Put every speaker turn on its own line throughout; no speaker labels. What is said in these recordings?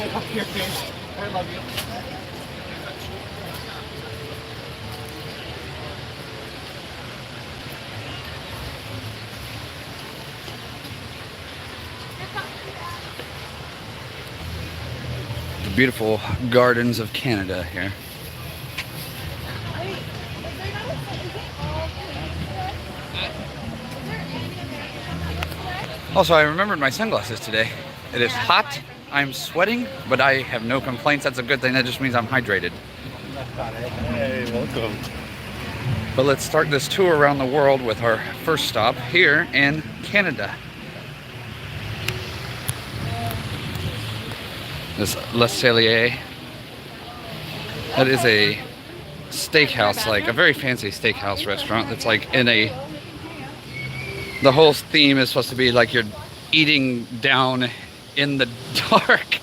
I love you.
The beautiful gardens of Canada here. Also, I remembered my sunglasses today. It is hot, I'm sweating, but I have no complaints. That's a good thing. That just means I'm hydrated.
Hey, welcome.
But let's start this tour around the world with our first stop here in Canada. This Le Cellier. That is a steakhouse, like a very fancy steakhouse restaurant that's like in a... The whole theme is supposed to be like you're eating down in the dark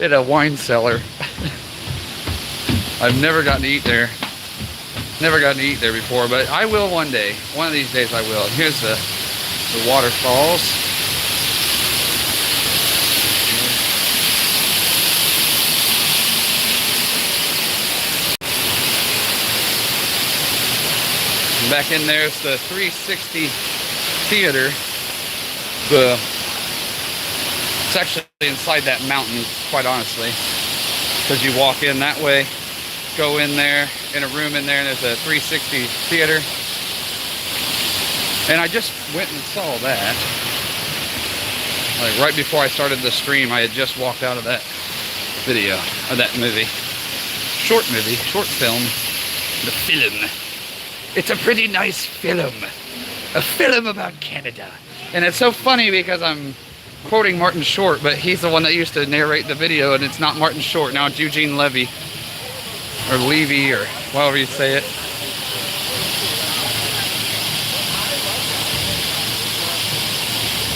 in a wine cellar. I've never gotten to eat there. Never gotten to eat there before, but I will one day. One of these days I will. Here's the waterfalls. And back in there's the 360 theater. It's actually inside that mountain, quite honestly, because you walk in that way, go in there, in a room in there, and there's a 360 theater. And I just went and saw that. Like right before I started the stream, I had just walked out of that video, of that movie. Short film. The film. It's a pretty nice film. A film about Canada. And it's so funny because I'm quoting Martin Short, but he's the one that used to narrate the video, and it's not Martin Short. Now it's Eugene Levy. Or Levy, or however you say it.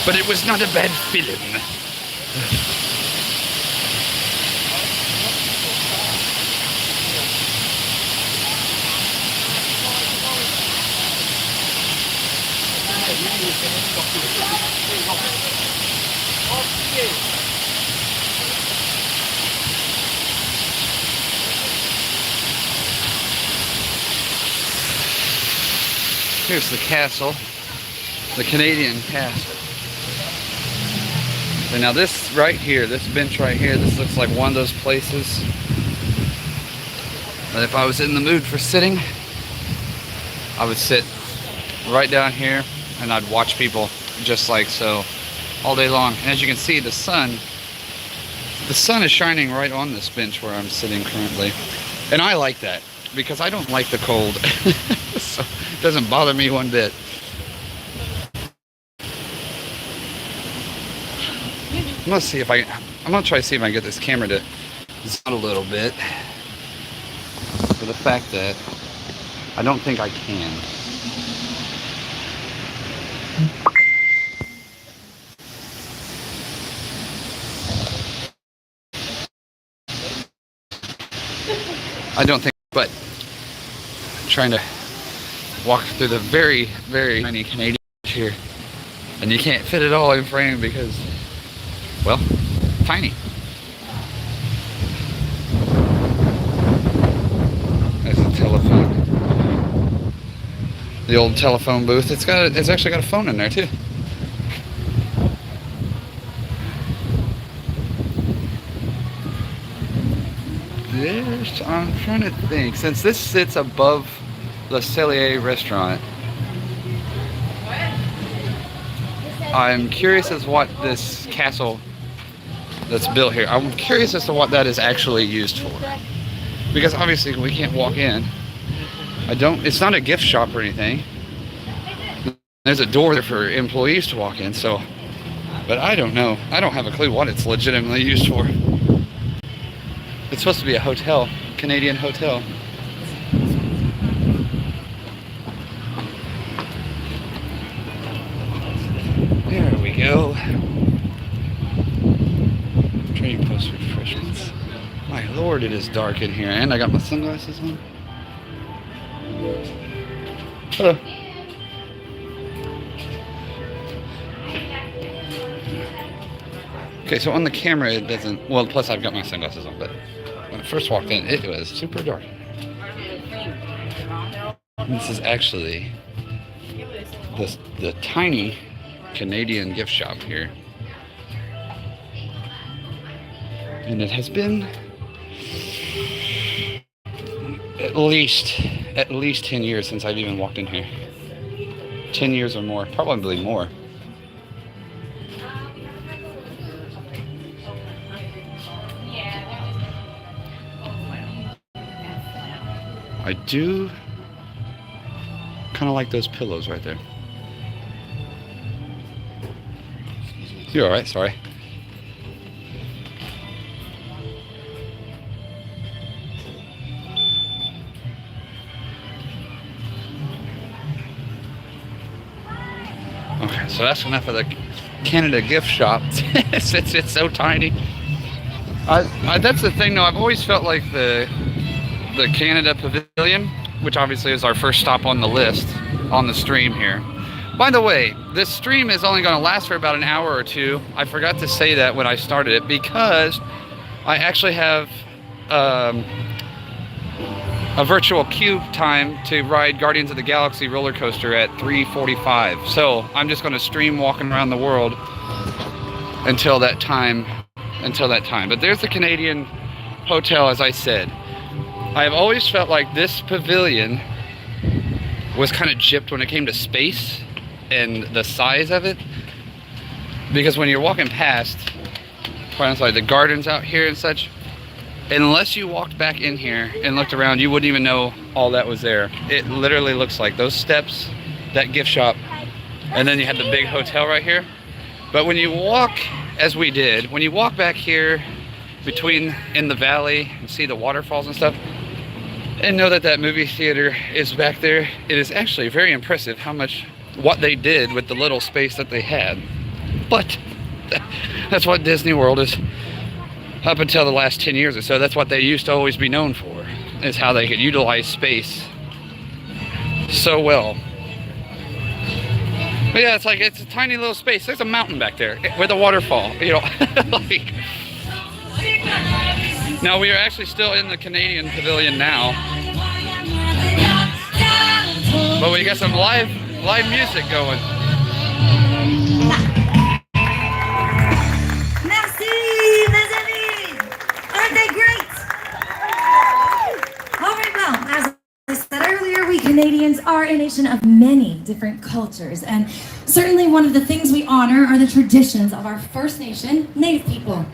But it was not a bad film. Here's the castle, the Canadian castle. And now this right here, this bench right here, this looks like one of those places that if I was in the mood for sitting, I would sit right down here and I'd watch people just like so all day long. And as you can see, the sun is shining right on this bench where I'm sitting currently. And I like that because I don't like the cold. So it doesn't bother me one bit. I'm gonna try to see if I can get this camera to zoom out a little bit. For the fact that I don't think I can. I don't think, but I'm trying to walk through the very, very tiny Canadian here, and you can't fit it all in frame because, well, tiny. There's a telephone. The old telephone booth. It's actually got a phone in there too. I'm trying to think. Since this sits above Le Cellier restaurant, I'm curious as what this castle that's built here, I'm curious as to what that is actually used for. Because obviously we can't walk in. It's not a gift shop or anything. There's a door there for employees to walk in, so, but I don't know. I don't have a clue what it's legitimately used for. It's supposed to be a hotel, Canadian hotel. There we go. Trading post refreshments. My lord, it is dark in here, and I got my sunglasses on. Hello. Okay, so on the camera it doesn't, well, plus I've got my sunglasses on, but when I first walked in, it was super dark. This is actually the tiny Canadian gift shop here. And it has been at least 10 years since I've even walked in here. 10 years or more, probably more. I do kind of like those pillows right there. You're all right, sorry. Okay, so that's enough of the Canada gift shop. it's so tiny. That's the thing though, I've always felt like the Canada Pavilion, which obviously is our first stop on the list on the stream here. By the way, this stream is only going to last for about an hour or two. I forgot to say that when I started it because I actually have a virtual queue time to ride Guardians of the Galaxy roller coaster at 3:45. So I'm just going to stream walking around the world until that time. But there's the Canadian Hotel, as I said. I've always felt like this pavilion was kind of gypped when it came to space and the size of it. Because when you're walking past, quite honestly, the gardens out here and such, unless you walked back in here and looked around, you wouldn't even know all that was there. It literally looks like those steps, that gift shop, and then you had the big hotel right here. But when you walk, as we did, when you walk back here in the valley and see the waterfalls and stuff, and know that that movie theater is back there, it is actually very impressive what they did with the little space that they had. But that's what Disney World is. Up until the last 10 years or so, that's what they used to always be known for, is how they could utilize space so well. But yeah, it's a tiny little space. There's a mountain back there with a waterfall, you know. Like, now we are actually still in the Canadian Pavilion now, but we got some live music going.
Merci, mes amis. Aren't they great? All right, well, as I said earlier, we Canadians are a nation of many different cultures, and certainly one of the things we honor are the traditions of our First Nation Native people.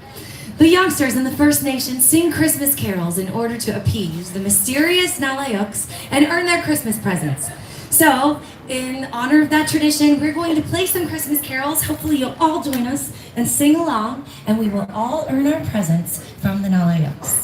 The youngsters in the First Nation sing Christmas carols in order to appease the mysterious Nalayuks and earn their Christmas presents. So, in honor of that tradition, we're going to play some Christmas carols. Hopefully you'll all join us and sing along, and we will all earn our presents from the Nalayuks.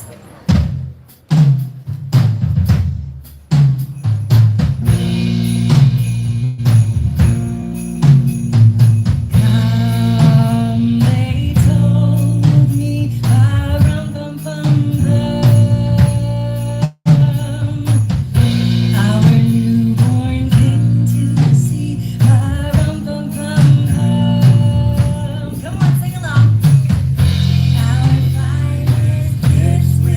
This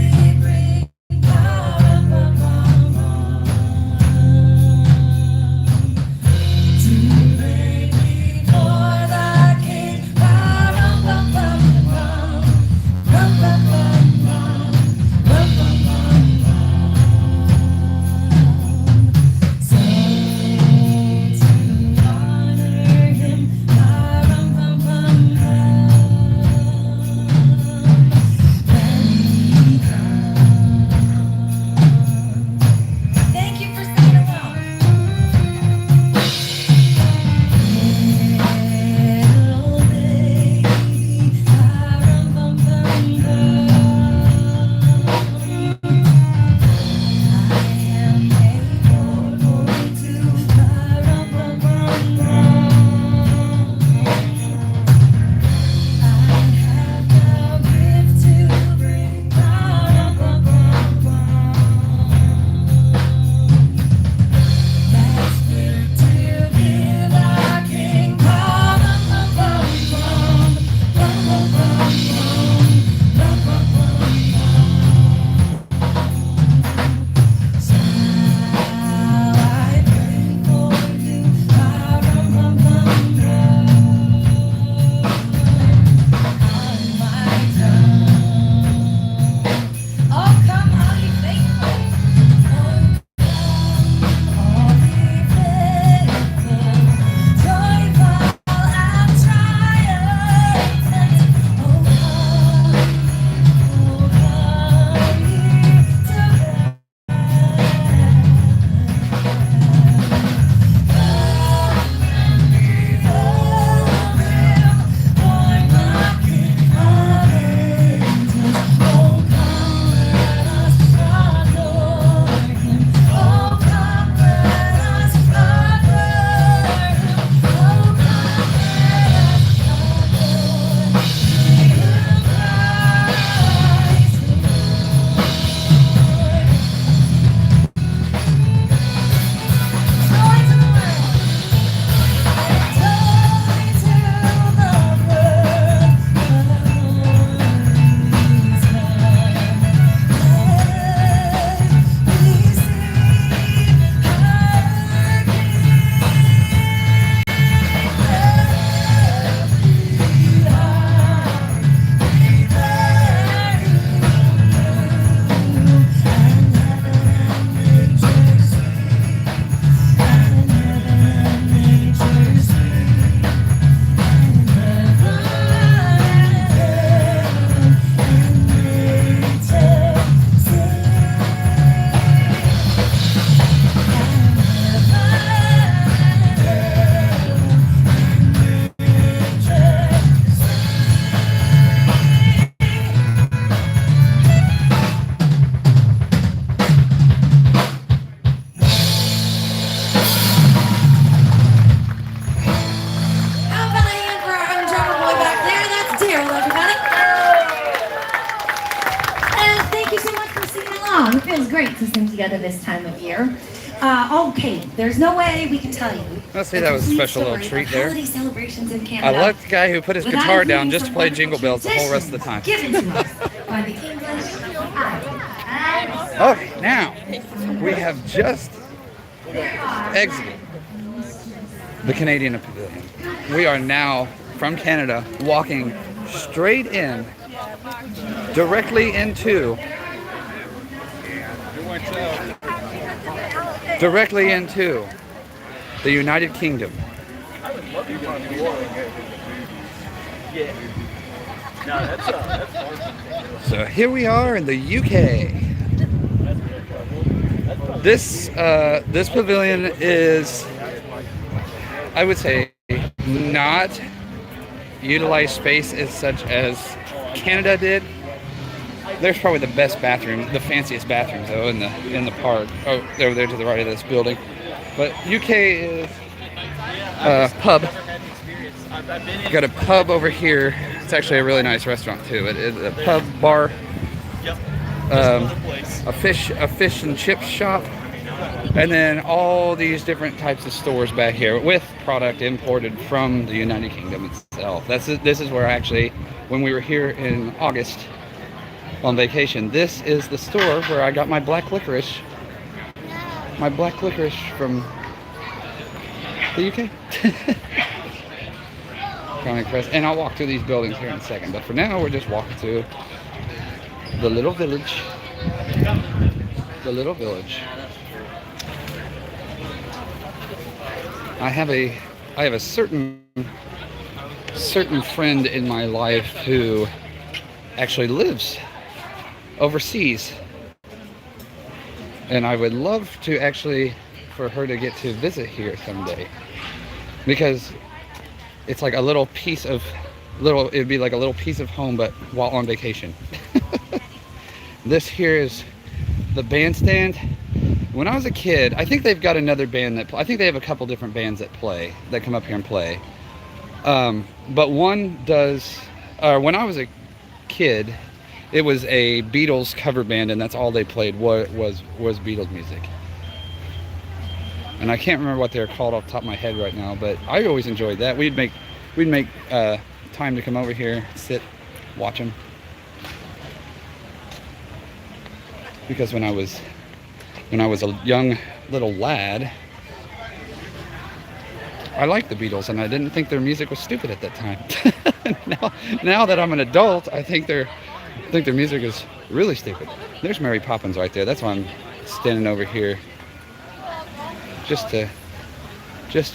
Carol, everybody. And thank you so much for singing along. It feels great to sing together this time of year. Okay, there's no way we can tell you.
Let's say that was a special little treat there.
Holiday celebrations in Canada.
I like the guy who put his guitar down just to play Jingle Bells the whole rest of the time.
Given to us by the English.
Okay, now we have just exited the Canadian Pavilion. We are now from Canada walking straight in, directly into the United Kingdom. So here we are in the UK. This pavilion is, I would say, not utilized space as such as Canada did. There's probably the best bathroom, the fanciest bathrooms though in the park. Oh, over there to the right of this building. But UK is pub. Got a pub over here. It's actually a really nice restaurant too. It is a pub bar, a fish and chip shop, and then all these different types of stores back here with product imported from the United Kingdom itself. This is where actually, when we were here in August on vacation, this is the store where I got my black licorice. My black licorice from the UK. And I'll walk through these buildings here in a second, but for now we're just walking through the little village. The little village. I have a certain friend in my life who actually lives overseas, and I would love to for her to get to visit here someday, because it's like it'd be like a little piece of home, but while on vacation. This here is the bandstand. When I was a kid, I think they've got another band I think they have a couple different bands that come up here and play. But one does, when I was a kid, it was a Beatles cover band, and that's all they played was Beatles music. And I can't remember what they're called off the top of my head right now, but I always enjoyed that. We'd make time to come over here, sit, watch them. Because when I was a young little lad, I liked the Beatles, and I didn't think their music was stupid at that time. now that I'm an adult, I think their music is really stupid. There's Mary Poppins right there. That's why I'm standing over here. Just to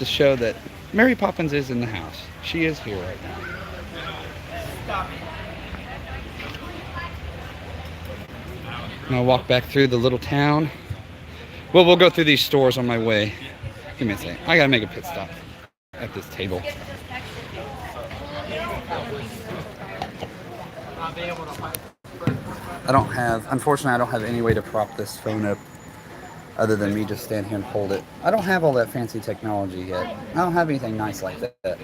show that Mary Poppins is in the house. She is here right now. And I'll walk back through the little town. Well, we'll go through these stores on my way. Give me a second. I gotta make a pit stop at this table. Unfortunately, I don't have any way to prop this phone up other than me just stand here and hold it. I don't have all that fancy technology yet. I don't have anything nice like that.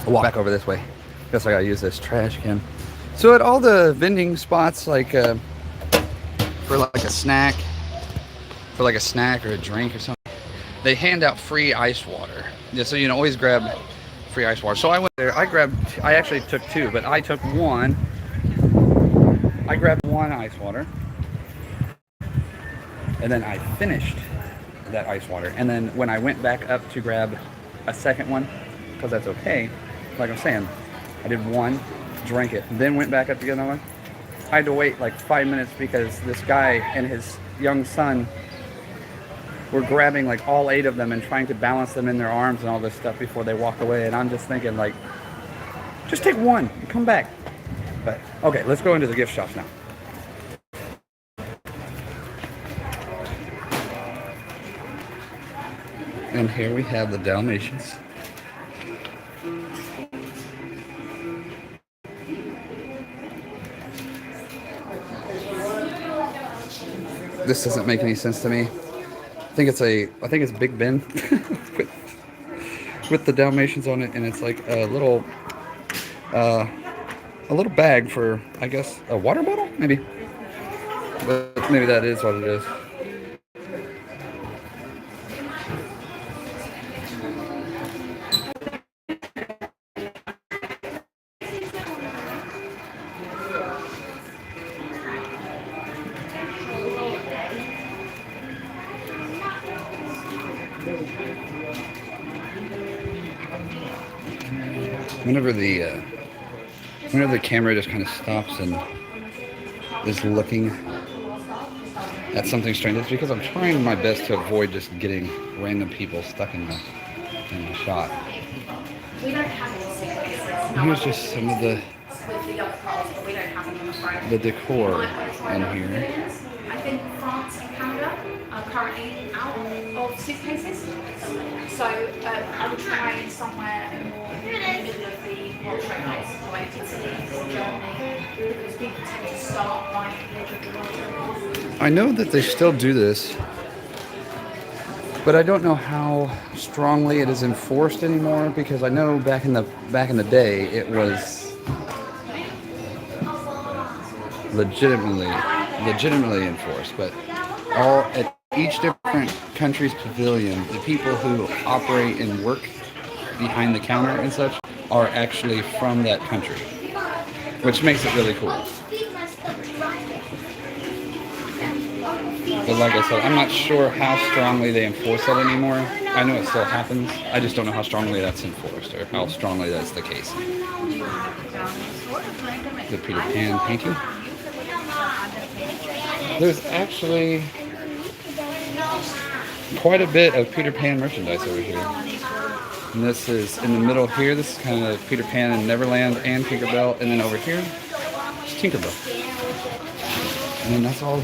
I'll walk back over this way. Guess I gotta use this trash can. So at all the vending spots, like for like a snack or a drink or something, they hand out free ice water. Yeah, so you can always grab free ice water. So I went there. I actually took two, but I took one. I grabbed one ice water, and then I finished that ice water. And then when I went back up to grab a second one, because that's okay, like I'm saying, I did one, drank it, then went back up to get another one. I had to wait like 5 minutes because this guy and his young son were grabbing like all 8 of them and trying to balance them in their arms and all this stuff before they walked away. And I'm just thinking, like, just take one and come back. But okay, let's go into the gift shops now. And here we have the Dalmatians. This doesn't make any sense to me. I think it's Big Ben with the Dalmatians on it, and it's like a little bag for, I guess, a water bottle, maybe. But maybe that is what it is. Whenever the camera just kind of stops and is looking at something strange, it's because I'm trying my best to avoid just getting random people stuck in the shot. And here's just some of the decor in here.
I think France and Canada are currently out of suitcases, so I would try somewhere more in the middle of the World Trade Place, like Italy or Germany, because people tend to start buying the edge of the World Trade Place.
I know that they still do this, but I don't know how strongly it is enforced anymore, because I know back in the day it was legitimately enforced, but at each different country's pavilion, the people who operate and work behind the counter and such are actually from that country, which makes it really cool. But like I said, I'm not sure how strongly they enforce that anymore. I know it still happens. I just don't know how strongly that's enforced or how strongly that's the case. The Peter Pan painting. There's actually quite a bit of Peter Pan merchandise over here. And this is in the middle here. This is kind of Peter Pan and Neverland and Tinkerbell. And then over here, it's Tinkerbell. And then that's all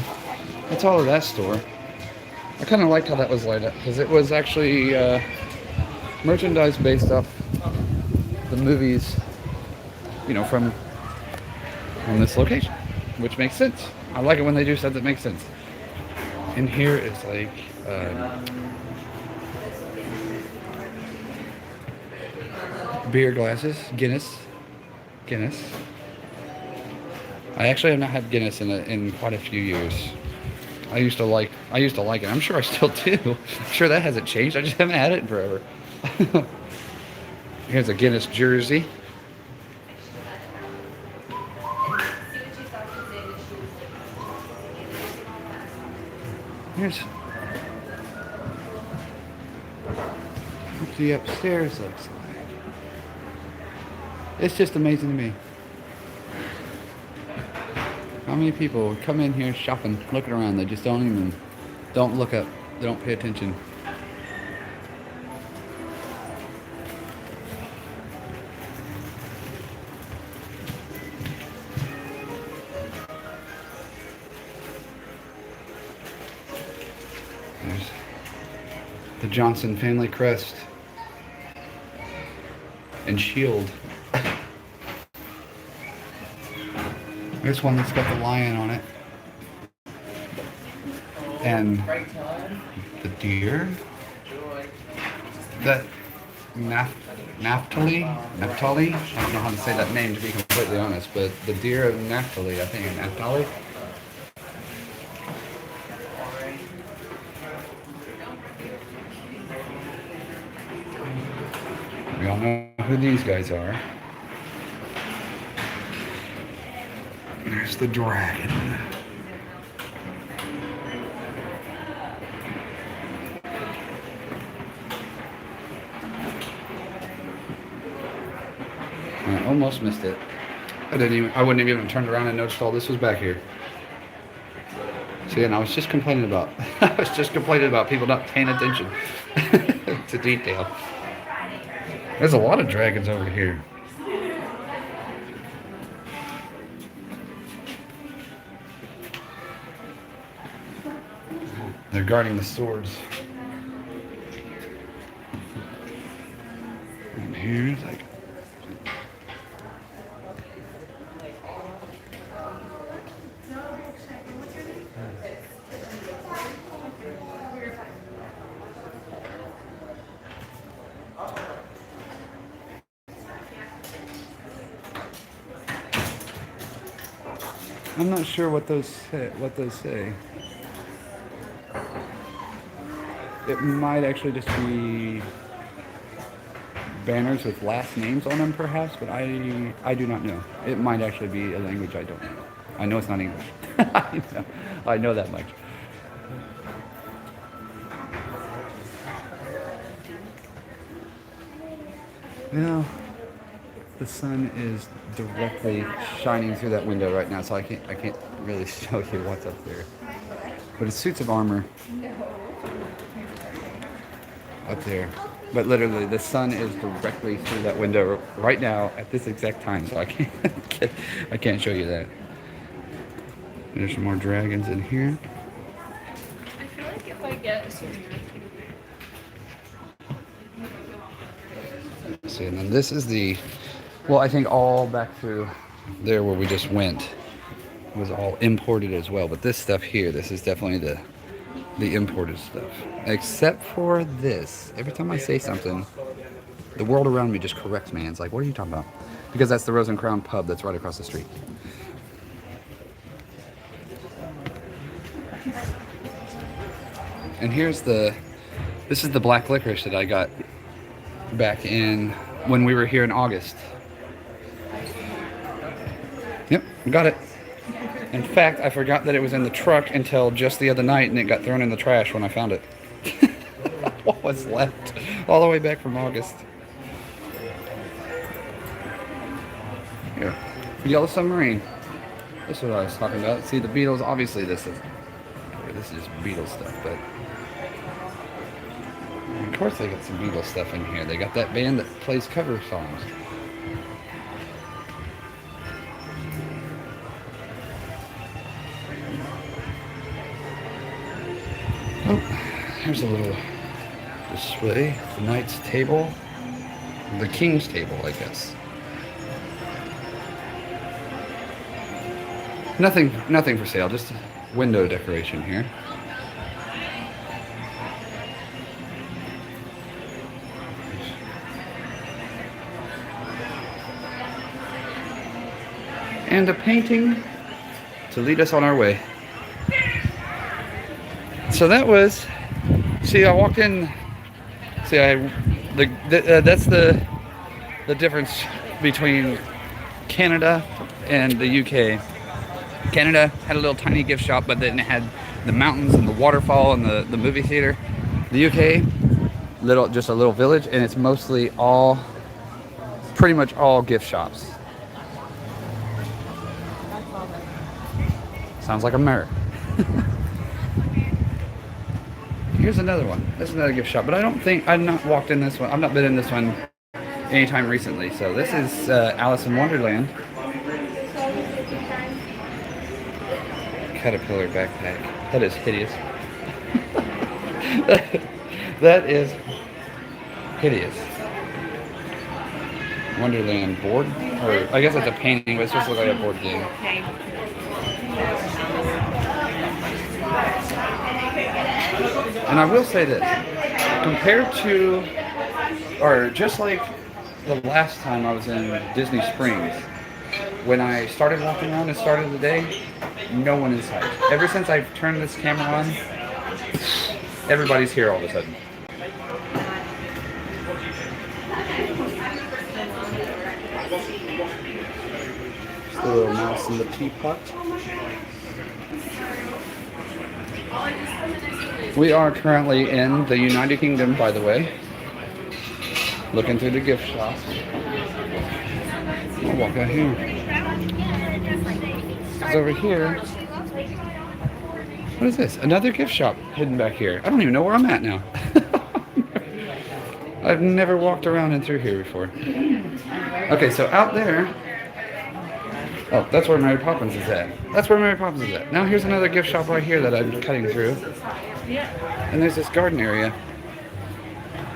of that store. I kind of liked how that was laid up, because it was actually merchandise based off the movies, from this location, which makes sense. I like it when they do stuff that makes sense. And here is like beer glasses, Guinness. I actually have not had Guinness in quite a few years. I used to like it. I'm sure I still do. I'm sure that hasn't changed. I just haven't had it in forever. Here's a Guinness jersey. Here's what the upstairs looks like. It's just amazing to me. How many people come in here shopping, looking around, they just don't look up, they don't pay attention. There's the Johnson family crest and shield. There's one that's got the lion on it. And the deer. That Naphtali? I don't know how to say that name, to be completely honest, but the deer of Naphtali, I think, Naphtali. We all know who these guys are. There's the dragon. I almost missed it. I wouldn't have even turned around and noticed all this was back here. See, and I was just complaining about people not paying attention to detail. There's a lot of dragons over here. They're guarding the swords. And here's like... I'm not sure what those say. It might actually just be banners with last names on them, perhaps, but I do not know. It might actually be a language I don't know. I know it's not English. I know that much. Now, the sun is directly shining through that window right now, so I can't really show you what's up there. But it's suits of armor up there. But literally, the sun is directly through that window right now at this exact time, so I can't show you that. There's some more dragons in here.
I feel like if I get some...
See, and then this is the, well, I think all back through there where we just went was all imported as well. But this stuff here, this is definitely the imported stuff. Except for this. Every time I say something, the world around me just corrects me. It's like, what are you talking about? Because that's the Rose and Crown pub that's right across the street. And here's this is the black licorice that I got back in when we were here in August. Yep, got it. In fact, I forgot that it was in the truck until just the other night, and it got thrown in the trash when I found it. What was left? All the way back from August. Here. Yellow Submarine. This is what I was talking about. See, the Beatles, obviously this is just Beatles stuff, but of course they got some Beatles stuff in here. They got that band that plays cover songs. Oh, here's a little display. The knight's table. The king's table, I guess. Nothing for sale, just window decoration here. And a painting to lead us on our way. So that was, see, I walked in, see, that's the difference between Canada and the UK. Canada had a little tiny gift shop, but then it had the mountains and the waterfall and the movie theater. The UK, just a little village, and it's mostly pretty much all gift shops. Sounds like a mirror. Here's another one. This is another gift shop, but I've not walked in this one. I've not been in this one anytime recently. So this is Alice in Wonderland. Caterpillar backpack. That is hideous. That is hideous. Wonderland board, or I guess it's a painting, but it's just like a board game. And I will say this, compared to, or just like the last time I was in Disney Springs, when I started walking around and started the day, no one in sight. Ever since I've turned this camera on, everybody's here all of a sudden. Just a little mouse in the teapot. We are currently in the United Kingdom, by the way. Looking through the gift shop. I'll walk out here. Because over here, what is this? Another gift shop hidden back here. I don't even know where I'm at now. I've never walked around and through here before. Okay, so out there, oh, that's where Mary Poppins is at. That's where Mary Poppins is at. Now here's another gift shop right here that I'm cutting through. And there's this garden area.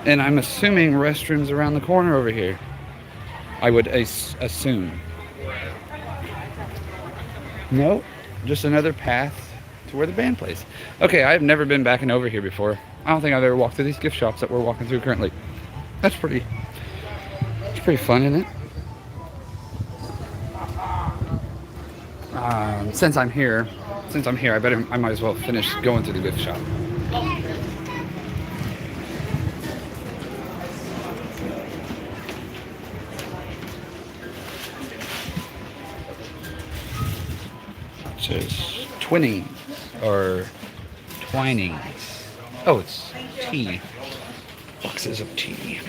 And I'm assuming restrooms around the corner over here. I would assume. No, just another path to where the band plays. Okay, I've never been back and over here before. I don't think I've ever walked through these gift shops that we're walking through currently. It's pretty fun, isn't it? since I'm here, I might as well finish going through the gift shop. It says Twinings or Twinings. Oh, it's tea. Boxes of tea.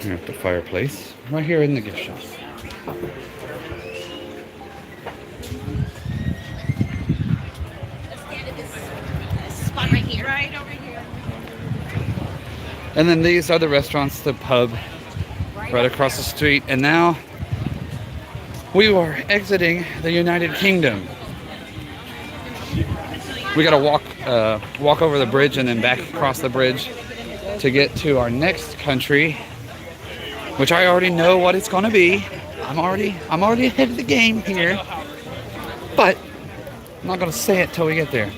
At the fireplace, right here in the gift shop.
Spot right here. Right over here.
And then these are the restaurants, the pub, right across the street. And now we are exiting the United Kingdom. We gotta walk over the bridge and then back across the bridge to get to our next country, which I already know what it's gonna be. I'm already ahead of the game here, but I'm not gonna say it till we get there.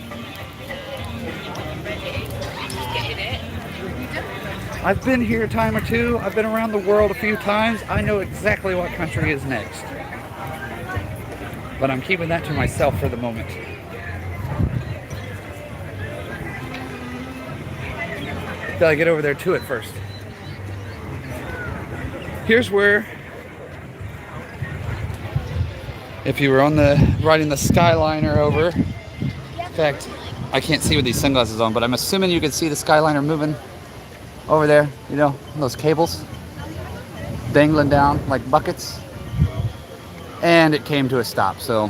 I've been here a time or two. I've been around the world a few times. I know exactly what country is next, but I'm keeping that to myself for the moment. Gotta get over there to it first. Here's where, if you were riding the Skyliner over, in fact, I can't see with these sunglasses on, but I'm assuming you can see the Skyliner moving over there, you know, those cables dangling down like buckets. And it came to a stop, so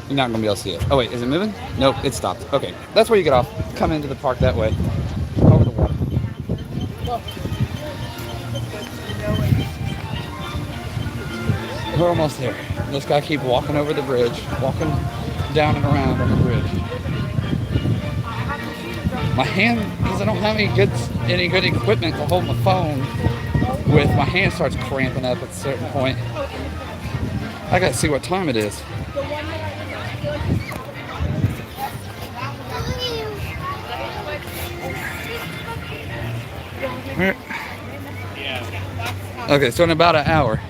you're not gonna be able to see it. Oh wait, is it moving? Nope, it stopped. Okay, that's where you get off. Come into the park that way, over the water. We're almost there. This guy keep walking over the bridge, walking down and around on the bridge. My hand, because I don't have any good equipment to hold my phone with, my hand starts cramping up at a certain point. I gotta see what time it is. Okay, so in about an hour.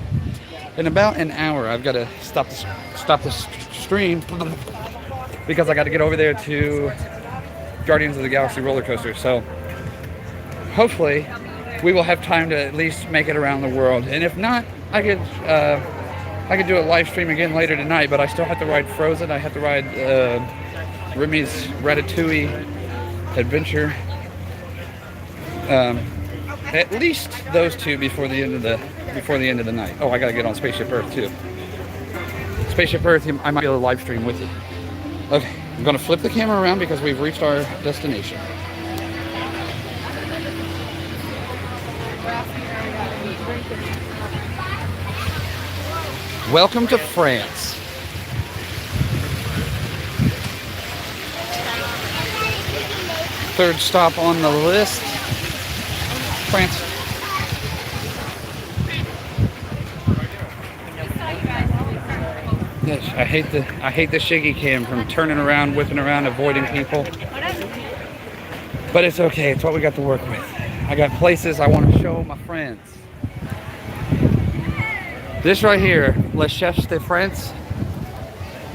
I've got to stop the stream because I got to get over there to Guardians of the Galaxy roller coaster. So hopefully we will have time to at least make it around the world. And if not, I could do a live stream again later tonight. But I still have to ride Frozen. I have to ride Remy's Ratatouille Adventure. At least those two before the end of the night. Oh, I gotta get on Spaceship Earth too. Spaceship Earth, I might be able to live stream with you. Okay, I'm gonna flip the camera around because we've reached our destination. Welcome to France. Third stop on the list. France. Yes, I hate the shiggy cam from turning around, whipping around, avoiding people. But it's okay. It's what we got to work with. I got places I want to show my friends. This right here, Le Chef de France.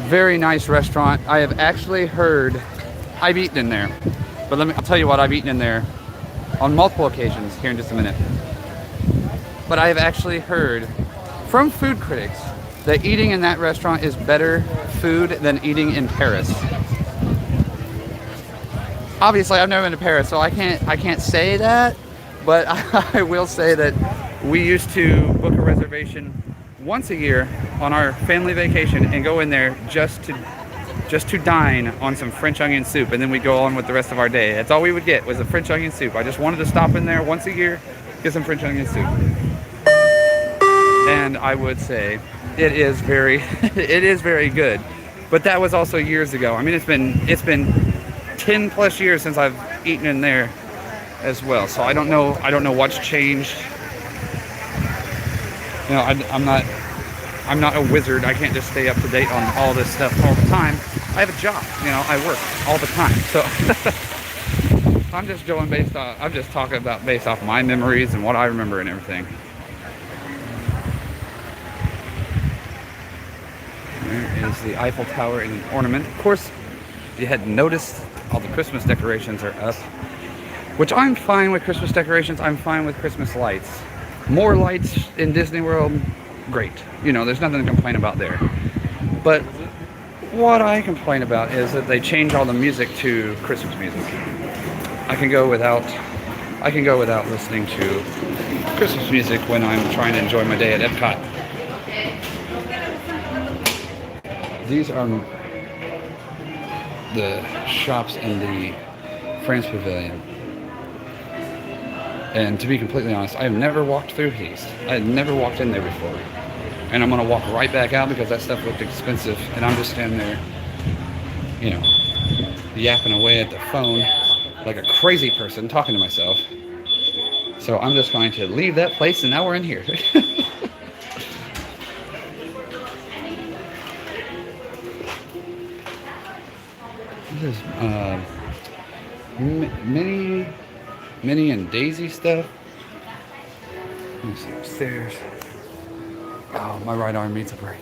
Very nice restaurant. I have actually heard, I've eaten in there. But I'll tell you what I've eaten in there on multiple occasions here in just a minute. But I have actually heard from food critics that eating in that restaurant is better food than eating in Paris. Obviously, I've never been to Paris, so I can't say that, but I will say that we used to book a reservation once a year on our family vacation and go in there just to dine on some French onion soup, and then we'd go on with the rest of our day. That's all we would get was a French onion soup. I just wanted to stop in there once a year, get some French onion soup. And I would say it is very good. But that was also years ago. I mean, it's been 10 plus years since I've eaten in there as well. So I don't know what's changed. You know, I'm not I'm not a wizard. I can't just stay up to date on all this stuff all the time. I have a job, you know, I work all the time. So I'm just going based on, I'm just talking about based off my memories and what I remember and everything. There is the Eiffel Tower in ornament. Of course, you had noticed all the Christmas decorations are up, which I'm fine with Christmas decorations. I'm fine with Christmas lights. More lights in Disney World, great. You know, there's nothing to complain about there. But what I complain about is that they change all the music to Christmas music. I can go without listening to Christmas music when I'm trying to enjoy my day at EPCOT. These are the shops in the France Pavilion. And to be completely honest, I have never walked through these. I had never walked in there before. And I'm gonna walk right back out because that stuff looked expensive. And I'm just standing there, you know, yapping away at the phone like a crazy person talking to myself. So I'm just going to leave that place and now we're in here. This is Minnie and Daisy stuff. Let me see upstairs. Oh, my right arm needs a break.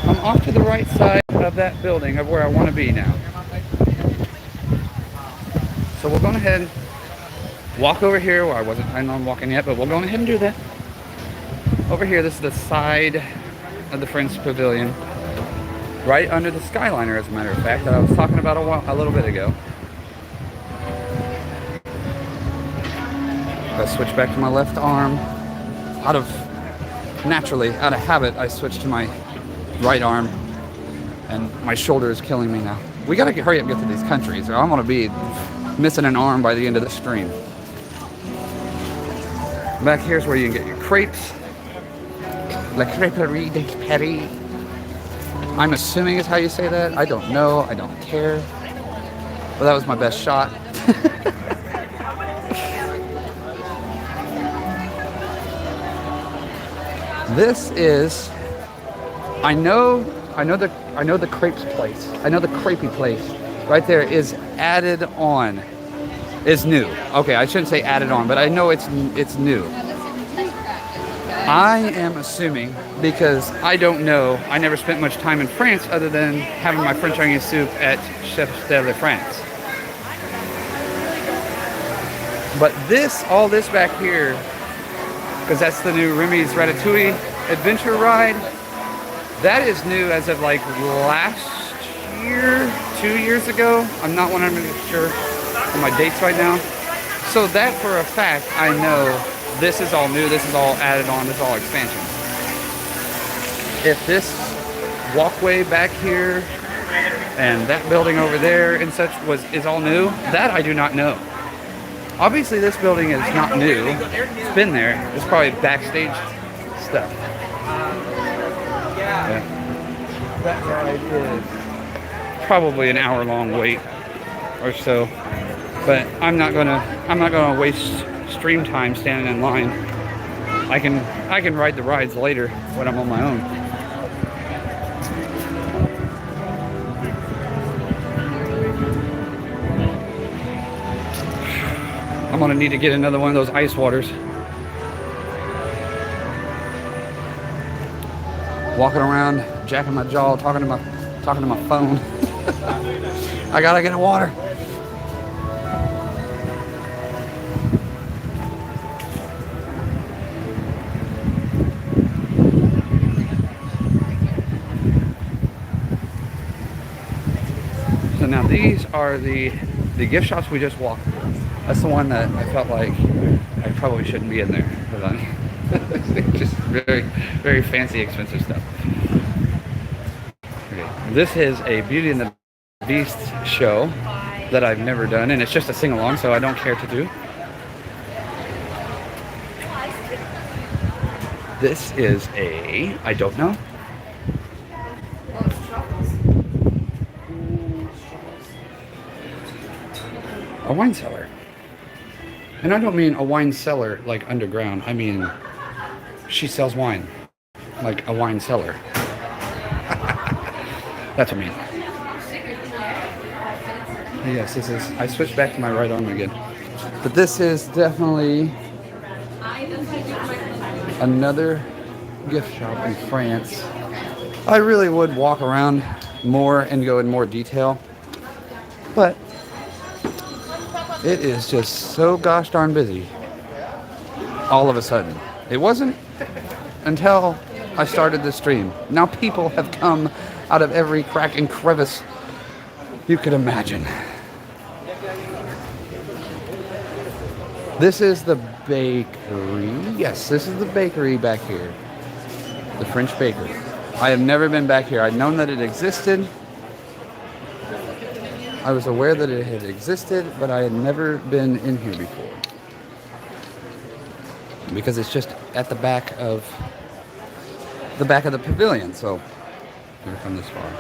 I'm off to the right side of that building of where I want to be now. So we're going ahead and walk over here. Well, I wasn't planning on walking yet, but we'll go ahead and do that. Over here, this is the side of the French Pavilion. Right under the Skyliner, as a matter of fact, that I was talking about a little bit ago. I switch back to my left arm. Naturally, out of habit, I switched to my right arm, and my shoulder is killing me now. We gotta hurry up and get to these countries, or I'm gonna be missing an arm by the end of the stream. Back here's where you can get your crepes. La crêperie de Paris. I'm assuming is how you say that. I don't know. I don't care. Well, that was my best shot. This is, I know the crepes place. I know the crepey place right there is added on, is new. Okay, I shouldn't say added on, but I know it's new. I am assuming, because I don't know, I never spent much time in France other than having my French onion soup at Chef de France. But all this back here, because that's the new Remy's Ratatouille adventure ride. That is new as of like last year, 2 years ago. I'm not 100% sure on my dates right now. So that for a fact, I know this is all new, this is all added on, this is all expansion. If this walkway back here and that building over there and such is all new, that I do not know. Obviously this building is not new. It's been there. It's probably backstage stuff. Yeah. That ride is probably an hour-long wait or so. But I'm not gonna waste stream time standing in line. I can ride the rides later when I'm on my own. I'm gonna need to get another one of those ice waters. Walking around, jacking my jaw, talking to my phone. I gotta get a water. So now these are the gift shops we just walked through. That's the one that I felt like I probably shouldn't be in there. Just very, very fancy, expensive stuff. Okay. This is a Beauty and the Beast show that I've never done, and it's just a sing-along, so I don't care to do. This is I don't know. A wine cellar. And I don't mean a wine cellar like underground. I mean, she sells wine. Like a wine cellar. That's what I mean. Yes, this is. I switched back to my right arm again. But this is definitely another gift shop in France. I really would walk around more and go in more detail. But it is just so gosh darn busy all of a sudden. It wasn't until I started the stream. Now people have come out of every crack and crevice you could imagine. This is the bakery. Yes, this is the bakery back here. The French bakery. I have never been back here. I'd known that it existed. I was aware that it had existed, but I had never been in here before. Because it's just at the back of the pavilion, so we've come this far.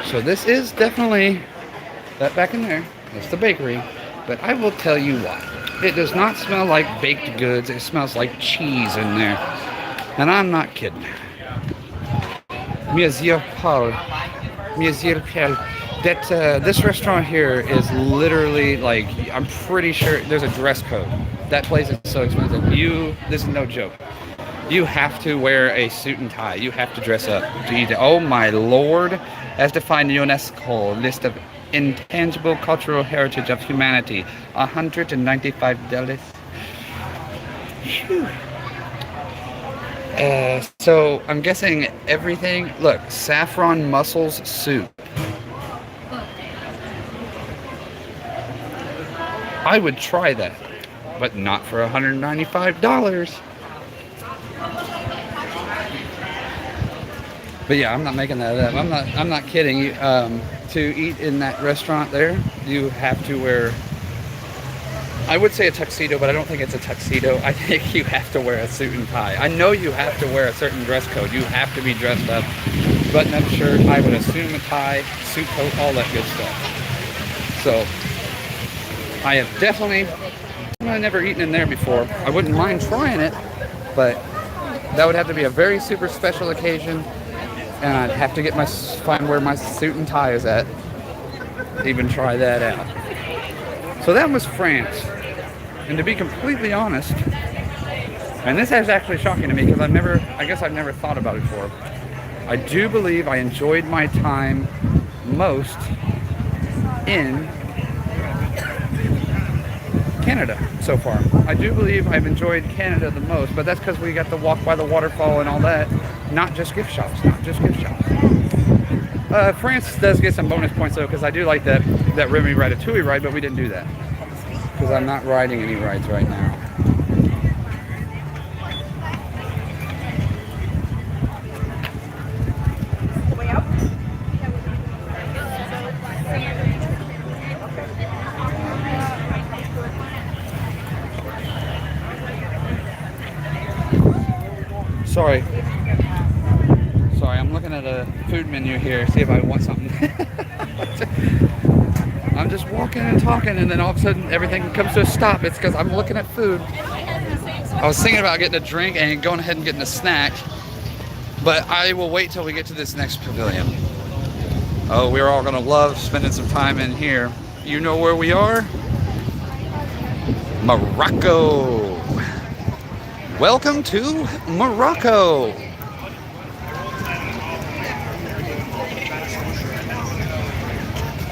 So this is definitely that back in there. That's the bakery. But I will tell you what. It does not smell like baked goods. It smells like cheese in there. And I'm not kidding. Monsieur Paul. That this restaurant here is literally like, I'm pretty sure there's a dress code. That place is so expensive. This is no joke. You have to wear a suit and tie. You have to dress up to eat it. Oh my lord. As defined in UNESCO list of intangible cultural heritage of humanity, $195. So I'm guessing everything. Look, saffron mussels soup. I would try that, but not for $195. But yeah, I'm not making that up. I'm not kidding. To eat in that restaurant there, you have to wear, I would say a tuxedo, but I don't think it's a tuxedo. I think you have to wear a suit and tie. I know you have to wear a certain dress code. You have to be dressed up. Button-up shirt, I would assume a tie, suit coat, all that good stuff. So, I have definitely, I've never eaten in there before. I wouldn't mind trying it, but that would have to be a very super special occasion. And I'd have to get find where my suit and tie is at to even try that out. So that was France. And to be completely honest, and this is actually shocking to me because I guess I've never thought about it before. I do believe I enjoyed my time most in Canada so far. I do believe I've enjoyed Canada the most, but that's because we got to walk by the waterfall and all that. Not just gift shops, not just gift shops. France does get some bonus points though, because I do like that Remy Ratatouille ride, but we didn't do that. Because I'm not riding any rides right now. Sorry, I'm looking at a food menu here, see if I want something. I'm just walking and talking, and then all of a sudden everything comes to a stop. It's because I'm looking at food. I was thinking about getting a drink and going ahead and getting a snack, but I will wait till we get to this next pavilion. Oh, we're all going to love spending some time in here. You know where we are? Morocco. Welcome to Morocco.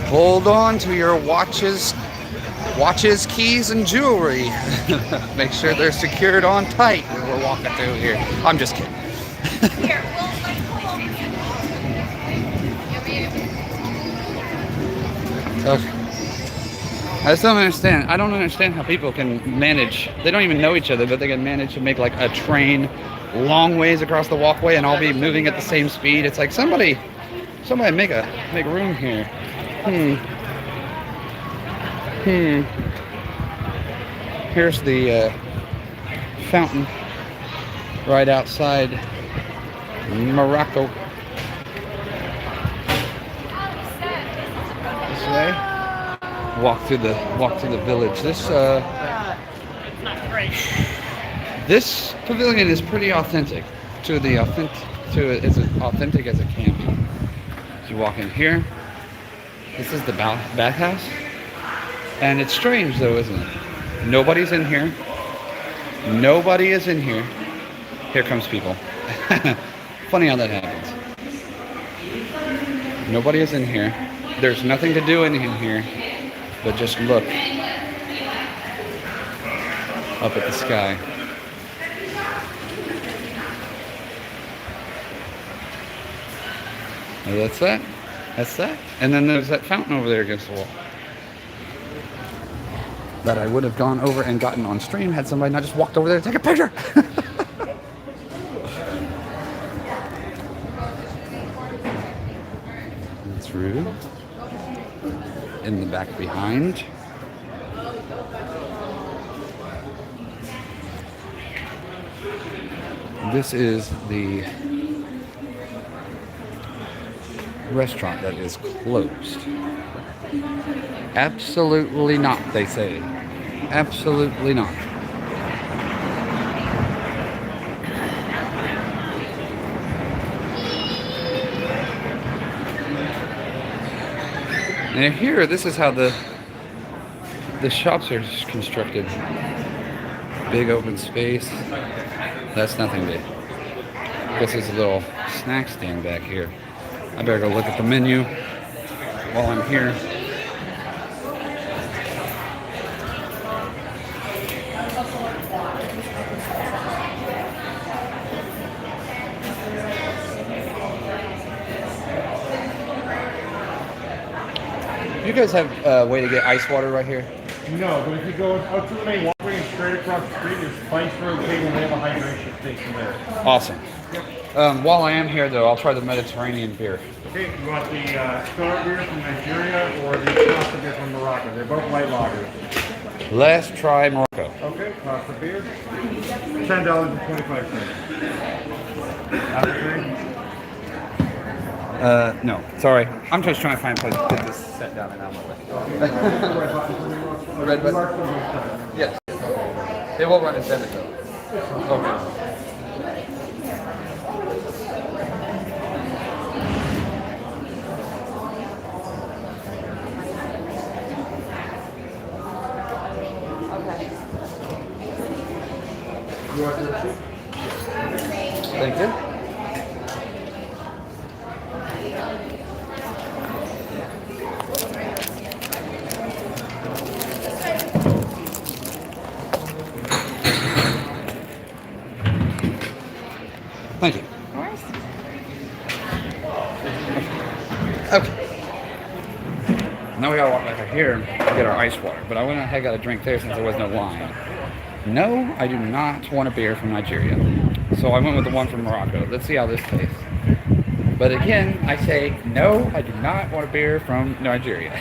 Hold on to your watches, keys, and jewelry. Make sure they're secured on tight when we're walking through here. I'm just kidding. Okay. I just don't understand. I don't understand how people can manage. They don't even know each other, but they can manage to make like a train long ways across the walkway and all be moving at the same speed. It's like somebody make room here. Here's the fountain right outside Morocco. This way. Walk through the village. This pavilion is pretty authentic. It's as authentic as it can be. So you walk in here. This is the bathhouse, and it's strange though, isn't it? Nobody's in here. Nobody is in here. Here comes people. Funny how that happens. Nobody is in here. There's nothing to do in here. But just look up at the sky. And that's that. That's that. And then there's that fountain over there against the wall. That I would have gone over and gotten on stream had somebody not just walked over there to take a picture. Through. In the back behind. This is the restaurant that is closed. Absolutely not, they say. Absolutely not. And here, this is how the shops are constructed. Big open space. That's nothing big. I guess there's a little snack stand back here. I better go look at the menu while I'm here. You guys have a way to get ice water right here?
No, but if you go out to the main walkway and straight across the street, there's Spice Road table and they have a hydration station there.
Awesome. While I am here, though, I'll try the Mediterranean beer.
Okay, you want the Star beer from Nigeria or the Costa beer from Morocco? They're both light lagers.
Let's try Morocco.
Okay, Costa beer, $10.25. After drink?
No, sorry. I'm just trying to find a place to get this set down and out of my way. Red button? Yes. It will run in debit though. Okay. Thank you. Thank you. Okay. Now we gotta walk back here to get our ice water, but I went ahead and got a drink there since there was no line. No, I do not want a beer from Nigeria. So I went with the one from Morocco. Let's see how this tastes. But again, I say, no, I do not want a beer from Nigeria.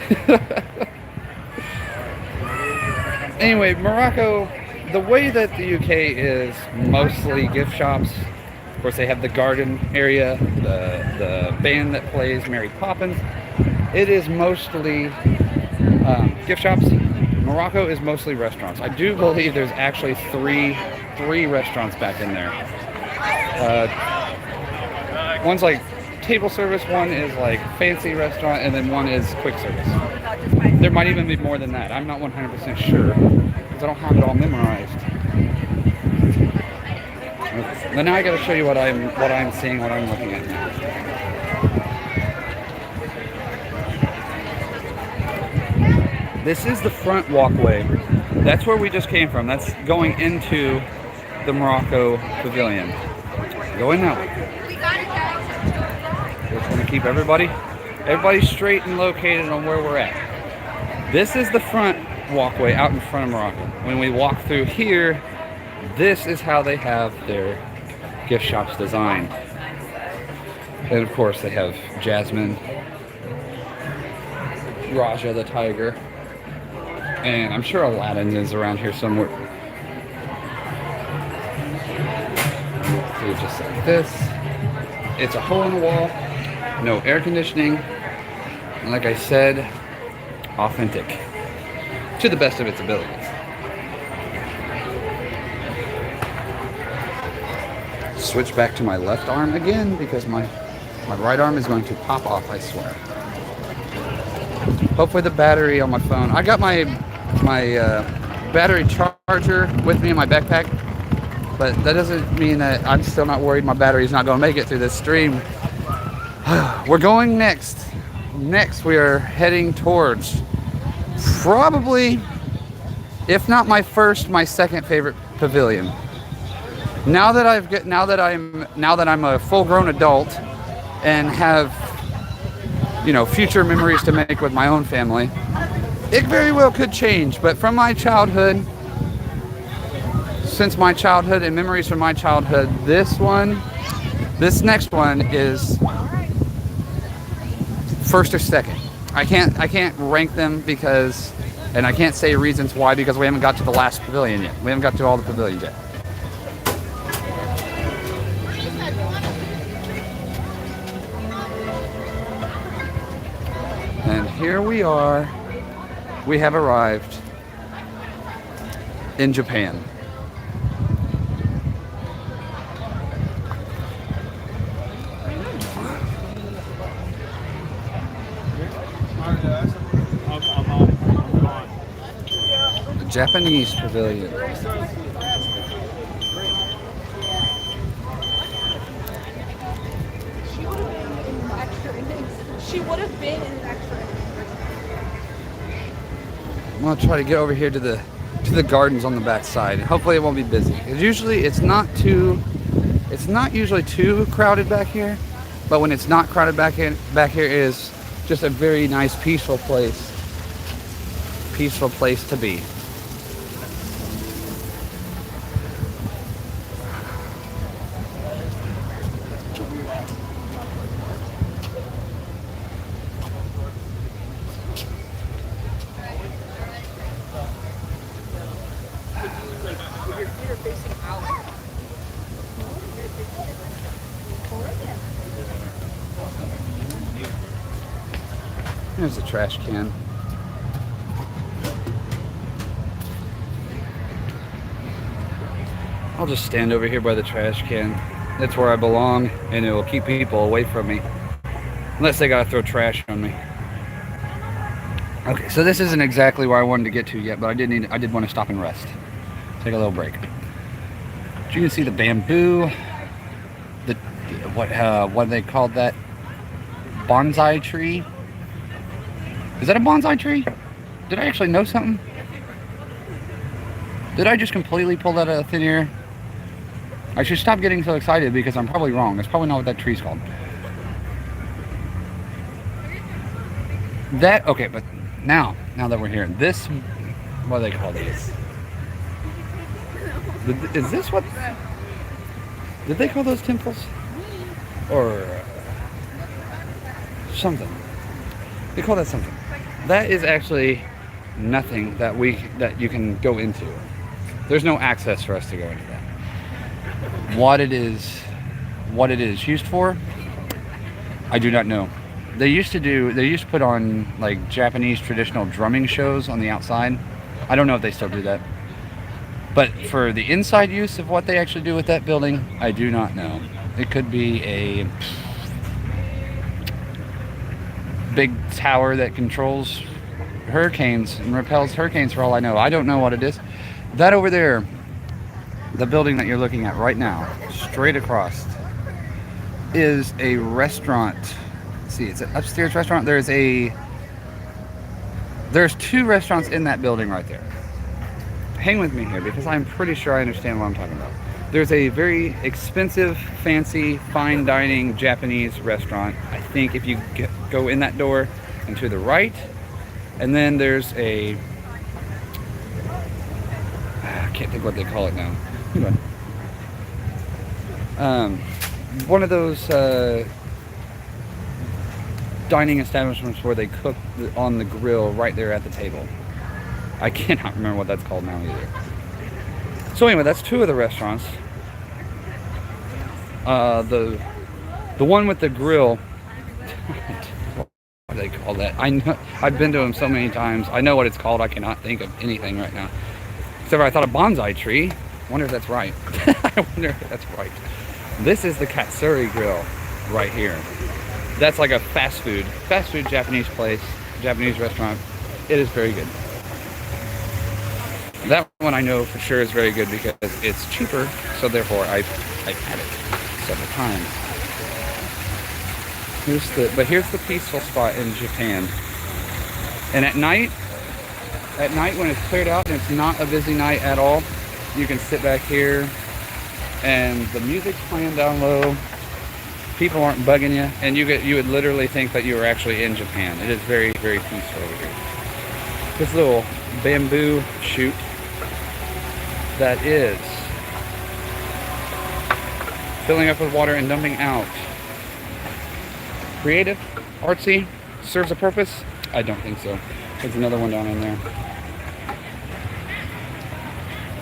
Anyway, Morocco, the way that the UK is mostly gift shops, of course they have the garden area, the band that plays Mary Poppins. It is mostly gift shops. Morocco is mostly restaurants. I do believe there's actually three restaurants back in there. One's like table service, one is like fancy restaurant, and then one is quick service. There might even be more than that. I'm not 100% sure because I don't have it all memorized. Okay. Then now I got to show you what I'm seeing, what I'm looking at now. This is the front walkway. That's where we just came from. That's going into the Morocco Pavilion. Go in that way. Just want to keep everybody straight and located on where we're at. This is the front walkway out in front of Morocco. When we walk through here, this is how they have their gift shops designed. And of course they have Jasmine, Raja the tiger, and I'm sure Aladdin is around here somewhere. So just like this. It's a hole in the wall, no air conditioning, and like I said, authentic to the best of its abilities. Switch back to my left arm again because my right arm is going to pop off, I swear. Hopefully the battery on my phone. I got my battery charger with me in my backpack, but that doesn't mean that I'm still not worried my battery's not going to make it through this stream. We're going next. Next we are heading towards probably, if not my first, my second favorite pavilion. Now that I'm a full-grown adult and have, you know, future memories to make with my own family, it very well could change. But from my childhood, since my childhood and memories from my childhood, this next one is first or second. I can't rank them because, and I can't say reasons why, because we haven't got to the last pavilion yet. We haven't got to all the pavilions yet. And here we are. We have arrived in Japan. The Japanese pavilion.
She would have been in an extra.
I'm gonna try to get over here to the gardens on the back side. Hopefully it won't be busy. It's not usually too crowded back here, but when it's not crowded back here, it is just a very nice peaceful place to be. There's a trash can. I'll just stand over here by the trash can. That's where I belong, and it will keep people away from me. Unless they gotta throw trash on me. Okay, so this isn't exactly where I wanted to get to yet, but I did want to stop and rest. Take a little break. But you can see the bamboo, what do they call that? Bonsai tree? Is that a bonsai tree? Did I actually know something? Did I just completely pull that out of thin air? I should stop getting so excited because I'm probably wrong. That's probably not what that tree's called. Okay, but now that we're here, this, what do they call these? Is this what, did they call those temples? Or something. They call that something. That is actually nothing that you can go into. There's no access for us to go into that. What it is used for, I do not know. They used to put on like Japanese traditional drumming shows on the outside. I don't know if they still do that. But for the inside use of what they actually do with that building, I do not know. It could be a big tower that controls hurricanes and repels hurricanes for all I know. I don't know what it is. That over there, the building that you're looking at right now, straight across, is a restaurant. See, it's an upstairs restaurant. There's two restaurants in that building right there. Hang with me here because I'm pretty sure I understand what I'm talking about. There's a very expensive, fancy, fine dining Japanese restaurant. I think if you go in that door and to the right, And then there's a, I can't think what they call it now. One of those dining establishments where they cook on the grill right there at the table. I cannot remember what that's called now either. So anyway, that's two of the restaurants. The one with the grill, what do they call that? I know, I've been to them so many times. I know what it's called. I cannot think of anything right now. Except I thought a bonsai tree. I wonder if that's right. I wonder if that's right. This is the Katsuri Grill right here. That's like a fast food Japanese place, Japanese restaurant. It is very good. That one I know for sure is very good because it's cheaper, so therefore I've had it several times. Here's the peaceful spot in Japan. And at night when it's cleared out and it's not a busy night at all, you can sit back here and the music's playing down low. People aren't bugging you, and you would literally think that you were actually in Japan. It is very, very peaceful over here. This little bamboo chute that is filling up with water and dumping out. Creative, artsy, serves a purpose? I don't think so. There's another one down in there.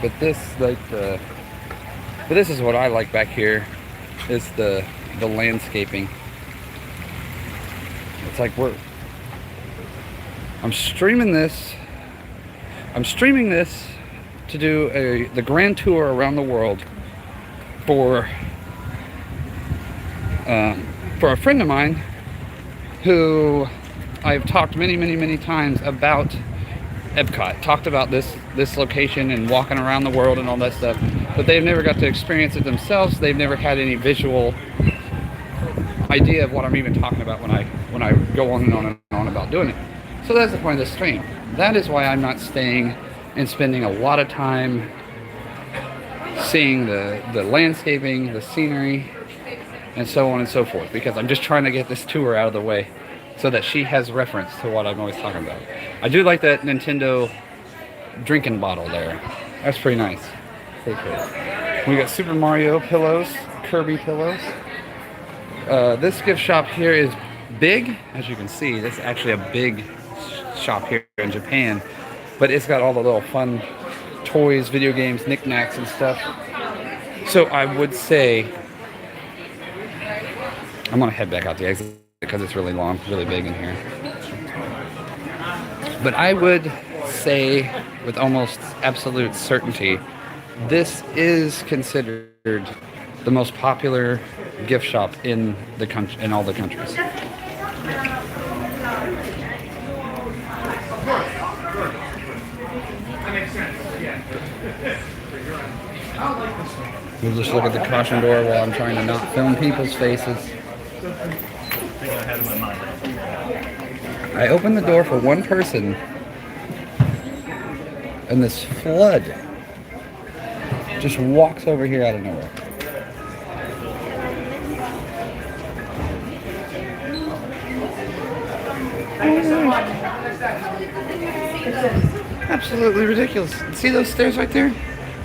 But this is what I like back here, is the landscaping. It's like I'm streaming this to do the grand tour around the world for a friend of mine who I've talked many times about EPCOT, talked about this location and walking around the world and all that stuff, but they've never got to experience it themselves. They've never had any visual idea of what I'm even talking about when I go on and on about doing it. So that's the point of this stream. That is why I'm not staying and spending a lot of time seeing the landscaping, the scenery, and so on and so forth, because I'm just trying to get this tour out of the way so that she has reference to what I'm always talking about. I do like that Nintendo drinking bottle there. That's pretty nice. Pretty cool. We got Super Mario pillows, Kirby pillows. This gift shop here is big, as you can see. This is actually a big shop here in Japan, but it's got all the little fun toys, video games, knickknacks and stuff. So I would say, I'm gonna head back out the exit because it's really long, really big in here. But I would say with almost absolute certainty, this is considered the most popular gift shop in the country, in all the countries. We'll just look at the caution door while I'm trying to not film people's faces. I opened the door for one person, and this flood just walks over here out of nowhere. Absolutely ridiculous. See those stairs right there?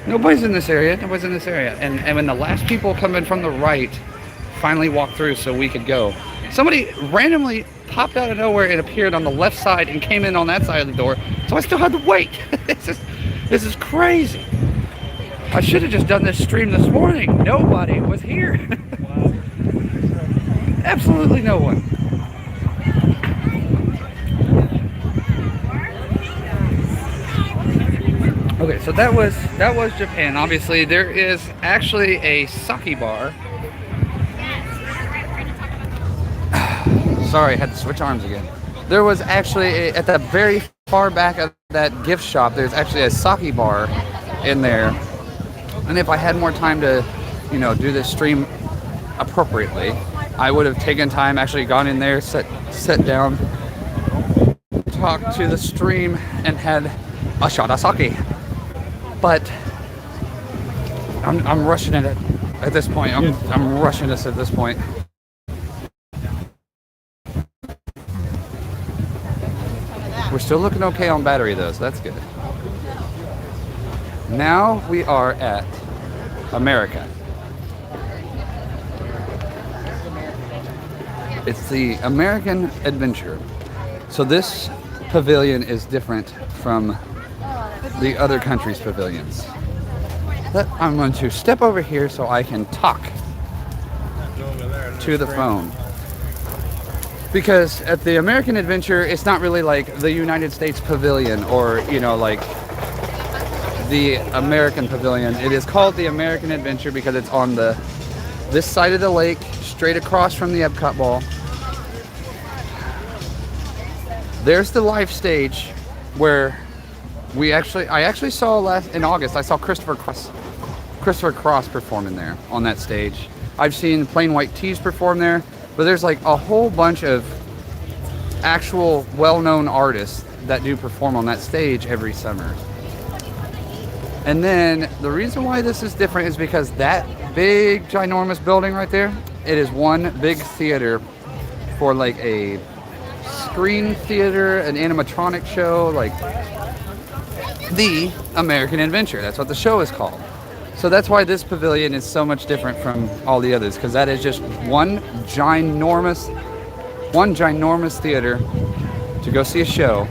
Nobody's in this area. Nobody's in this area. And when the last people coming from the right finally walked through so we could go, somebody randomly popped out of nowhere and appeared on the left side and came in on that side of the door. So I still had to wait. This is crazy. I should have just done this stream this morning. Nobody was here. Absolutely no one. Okay, so that was Japan. Obviously, there is actually a sake bar. Sorry, I had to switch arms again. There was actually at the very far back of that gift shop, there's actually a sake bar in there. And if I had more time to, do this stream appropriately, I would have taken time, actually gone in there, sat down, talked to the stream, and had a shot of sake. But I'm rushing it at this point. I'm rushing this at this point. We're still looking okay on battery though, so that's good. Now we are at America. It's the American Adventure. So this pavilion is different from the other countries' pavilions. But I'm going to step over here so I can talk to the phone. Because at the American Adventure, it's not really like the United States Pavilion or, you know, like the American Pavilion. It is called the American Adventure because it's on this side of the lake, straight across from the EPCOT ball. There's the live stage where I actually saw in August, I saw Christopher Cross perform in there on that stage. I've seen Plain White Tees perform there, but there's like a whole bunch of actual well-known artists that do perform on that stage every summer. And then the reason why this is different is because that big ginormous building right there, it is one big theater for like a screen theater, an animatronic show, like the American Adventure. That's what the show is called. So that's why this pavilion is so much different from all the others, because that is just one ginormous theater to go see a show.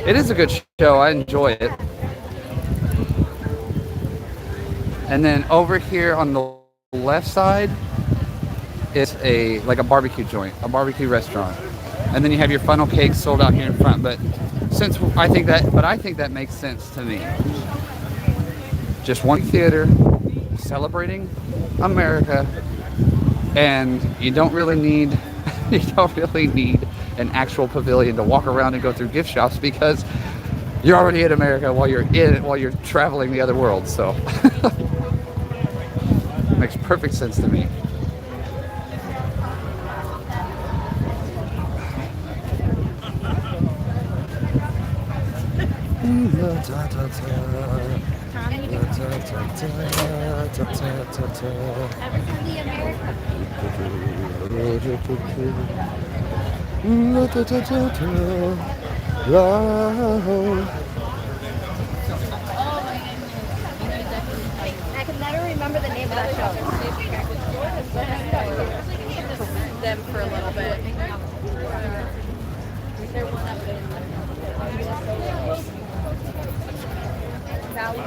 It is a good show. I enjoy it. And then over here on the left side, it's like a barbecue joint, a barbecue restaurant. And then you have your funnel cakes sold out here in front. But I think that makes sense to me. Just one theater celebrating America, and you don't really need an actual pavilion to walk around and go through gift shops because you're already in America while you're traveling the other world. So makes perfect sense to me.
I can never remember the name of that show. Them for a little bit.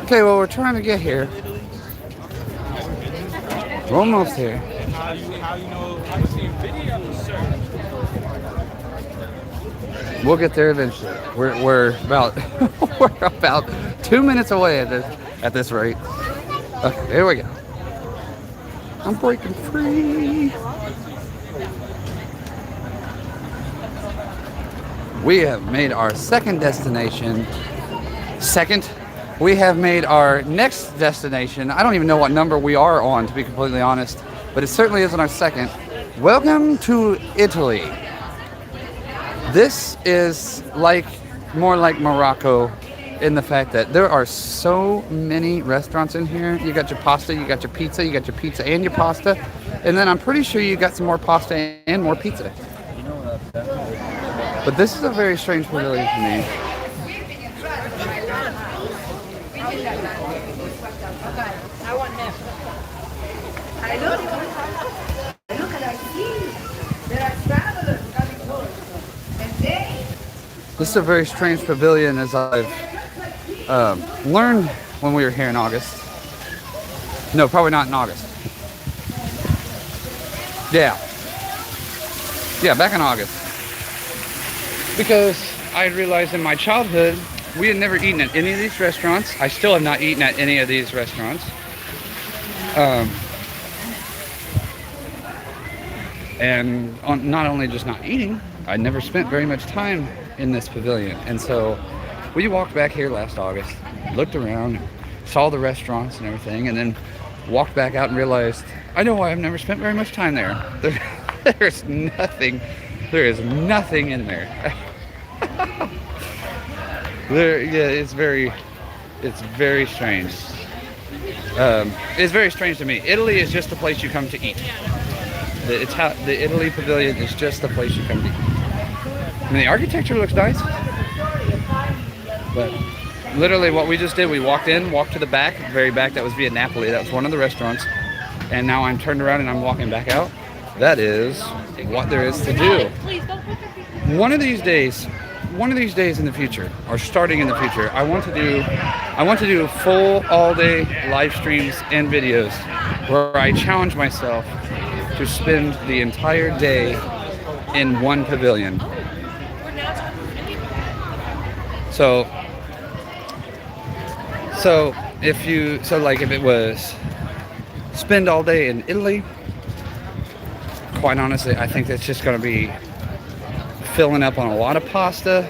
Okay, well, we're trying to get here. We're almost here.
How you know I've seen videos, sir?
We'll get there eventually. We're about we're about 2 minutes away at this rate. Okay, here we go. I'm breaking free. We have made our second destination. We have made our next destination. I don't even know what number we are on, to be completely honest, but it certainly isn't our second. Welcome to Italy. This is more like Morocco in the fact that there are so many restaurants in here. You got your pasta, you got your pizza and your pasta, and then I'm pretty sure you got some more pasta and more pizza. But this is a very strange pavilion to me. This is a very strange pavilion, as I've learned when we were here in August. No, probably not in August. Yeah, back in August. Because I realized in my childhood, we had never eaten at any of these restaurants. I still have not eaten at any of these restaurants. And not only just not eating, I never spent very much time in this pavilion. And so we walked back here last August, looked around, saw the restaurants and everything, and then walked back out and realized, I know why I've never spent very much time there. There is nothing in there. It's very strange. It's very strange to me. Italy is just a place you come to eat. The Italy Pavilion is just the place you come to eat. I mean, the architecture looks nice. But literally what we just did, we walked to the back, very back, that was via Napoli. That was one of the restaurants. And now I'm turned around and I'm walking back out. That is what there is to do. One of these days in the future, or starting in the future, I want to do full all-day live streams and videos where I challenge myself to spend the entire day in one pavilion. So if it was spend all day in Italy, quite honestly, I think that's just going to be filling up on a lot of pasta.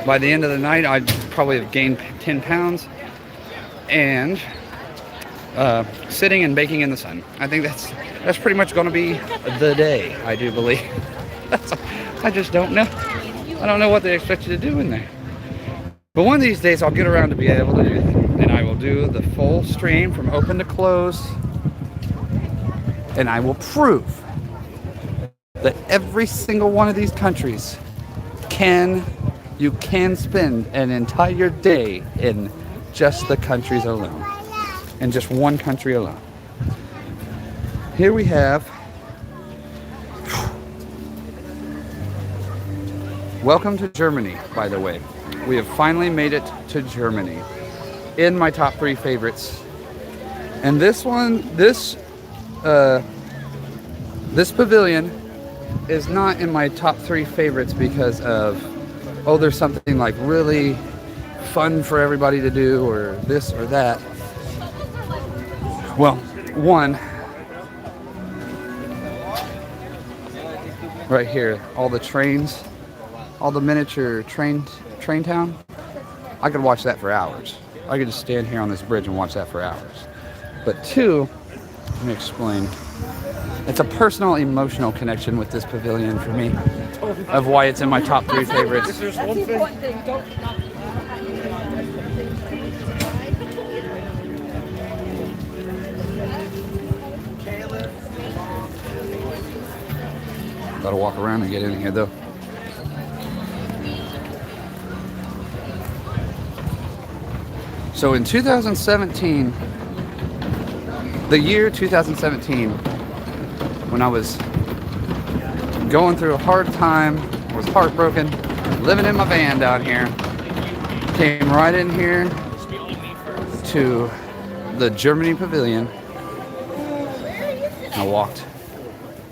By the end of the night, I'd probably have gained 10 pounds. And sitting and baking in the sun. I think that's pretty much going to be the day, I do believe. I just don't know. I don't know what they expect you to do in there. But one of these days, I'll get around to be able to do that. And I will do the full stream from open to close. And I will prove that every single one of these countries you can spend an entire day in just the countries alone. In just one country alone. Here we have welcome to Germany, by the way. We have finally made it to Germany in my top 3 favorites. And this pavilion is not in my top 3 favorites because of, there's something like really fun for everybody to do or this or that. Well, one, right here, all the trains, all the miniature train town. I could watch that for hours. I could just stand here on this bridge and watch that for hours. But 2, let me explain. It's a personal, emotional connection with this pavilion for me, of why it's in my top 3 favorites. Gotta walk around and get in here though. So in 2017, the year 2017, when I was going through a hard time, was heartbroken, living in my van down here, came right in here to the Germany Pavilion. I walked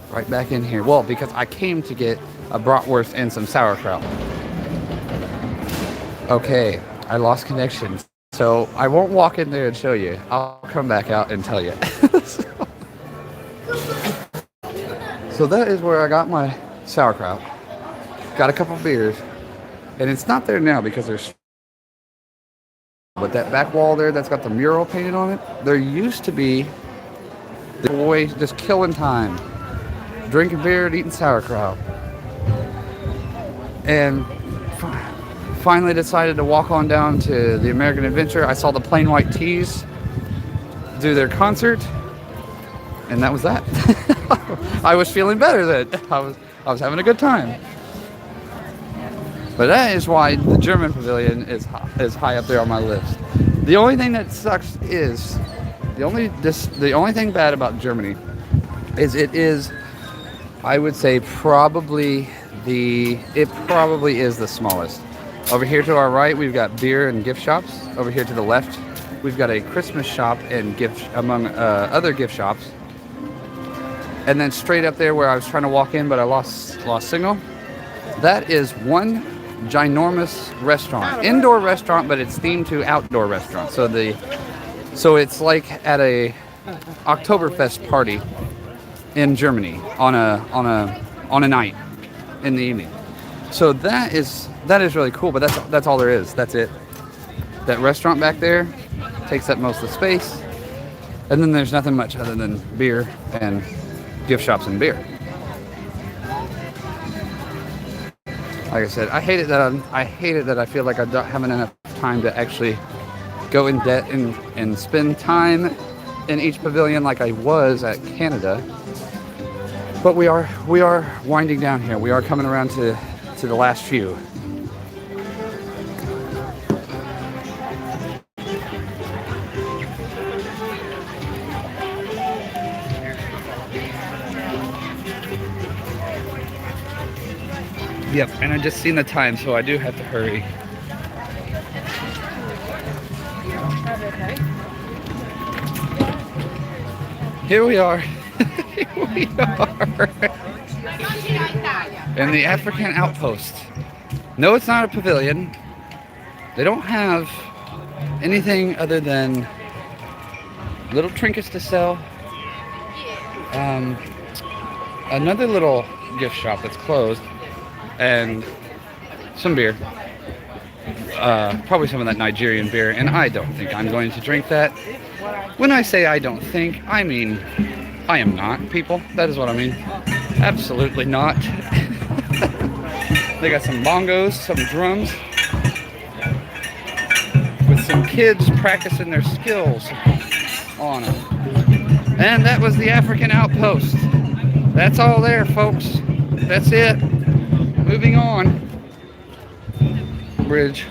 right back in here. Well, because I came to get a bratwurst and some sauerkraut. Okay, I lost connection. So I won't walk in there and show you. I'll come back out and tell you. So that is where I got my sauerkraut. Got a couple beers. And it's not there now because there's... But that back wall there that's got the mural painted on it, there used to be the boy just killing time. Drinking beer and eating sauerkraut. And finally decided to walk on down to the American Adventure. I saw the Plain White Tees do their concert. And that was that. I was feeling better then. I was having a good time. But that is why the German Pavilion is high up there on my list. The only thing that sucks is the only thing bad about Germany is it is, I would say, probably is the smallest. Over here to our right, we've got beer and gift shops. Over here to the left, we've got a Christmas shop and among other gift shops. And then straight up there where I was trying to walk in, but I lost signal. That is one ginormous restaurant, indoor restaurant, but it's themed to outdoor restaurant. So it's like at a Oktoberfest party in Germany on a night in the evening. So that is really cool. But that's all there is. That's it. That restaurant back there takes up most of the space, and then there's nothing much other than beer and gift shops and beer. Like I said, I hate it that I feel like I don't have enough time to actually go in debt and spend time in each pavilion like I was at Canada. But we are winding down here. We are coming around to the last few. Yep, and I just seen the time, so I do have to hurry. Here we are. Here we are. In the African outpost. No, it's not a pavilion. They don't have anything other than little trinkets to sell. Another little gift shop that's closed. And some beer. Probably some of that Nigerian beer. And I don't think I'm going to drink that. When I say I don't think, I mean I am not, people. That is what I mean. Absolutely not. They got some bongos, some drums, with some kids practicing their skills on them. And that was the African outpost. That's all there, folks. That's it. Moving on. Bridge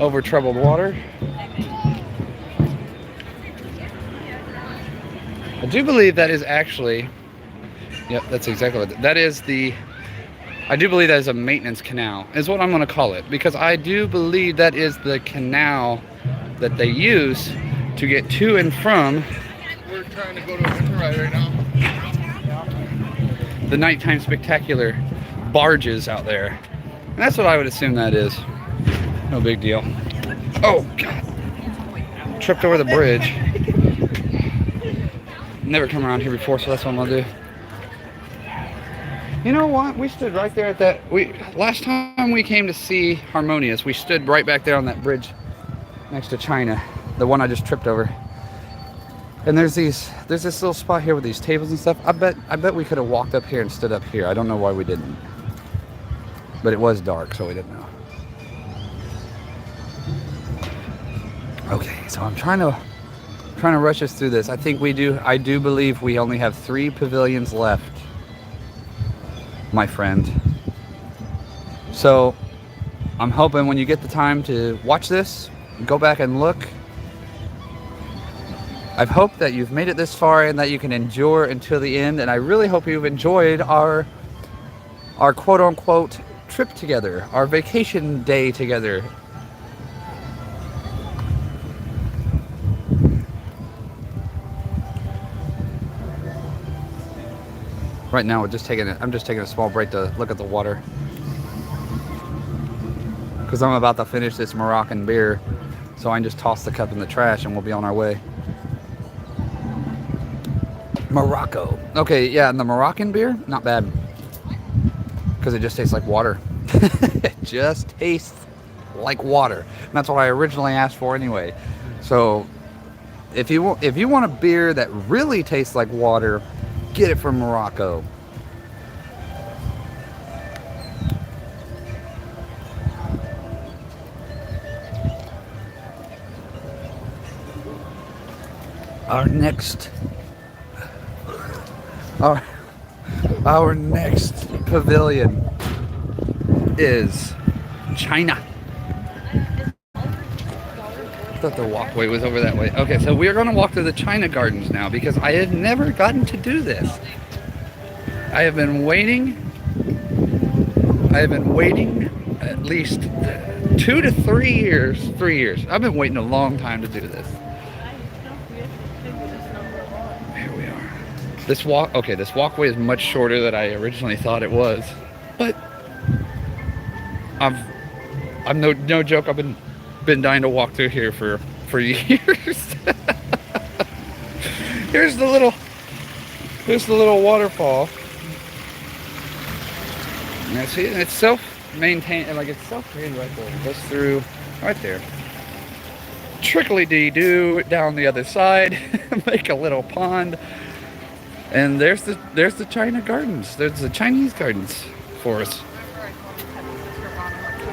over troubled water. I do believe that is actually, yep, that's exactly what that is. I do believe that is a maintenance canal, is what I'm going to call it, because I do believe that is the canal that they use to get to and from.
We're trying to go to a winter ride right now.
The nighttime spectacular barges out there. And that's what I would assume that is. No big deal. Oh, God. Tripped over the bridge. Never come around here before, so that's what I'm gonna do. You know what? We stood right there at that. Last time we came to see Harmonious, we stood right back there on that bridge next to China, the one I just tripped over. And there's this little spot here with these tables and stuff. I bet we could have walked up here and stood up here. I don't know why we didn't, but it was dark, so we didn't know. Okay, so I'm trying to rush us through this. I do believe we only have 3 pavilions left, my friend. So I'm hoping when you get the time to watch this, go back and look. I've hoped that you've made it this far and that you can endure until the end, and I really hope you've enjoyed our quote-unquote trip together, our vacation day together. Right now I'm just taking a small break to look at the water, because I'm about to finish this Moroccan beer, so I can just toss the cup in the trash and we'll be on our way. Morocco. Okay, yeah, and the Moroccan beer, not bad, because it just tastes like water. It just tastes like water. And that's what I originally asked for anyway. So if you want a beer that really tastes like water, get it from Morocco. Our next pavilion is China. I thought the walkway was over that way. Okay, so we're going to walk through the China Gardens now, because I have never gotten to do this. I have been waiting at least 2 to 3 years. 3 years. I've been waiting a long time to do this. Here we are. This walkway is much shorter than I originally thought it was. But I'm no joke, I've been dying to walk through here for years. Here's the little waterfall. And see, it's self-maintained, like it's self-drained right there. It goes through right there. Trickly-dee-doo down the other side, make a little pond. And there's the China Gardens. There's the Chinese Gardens for us.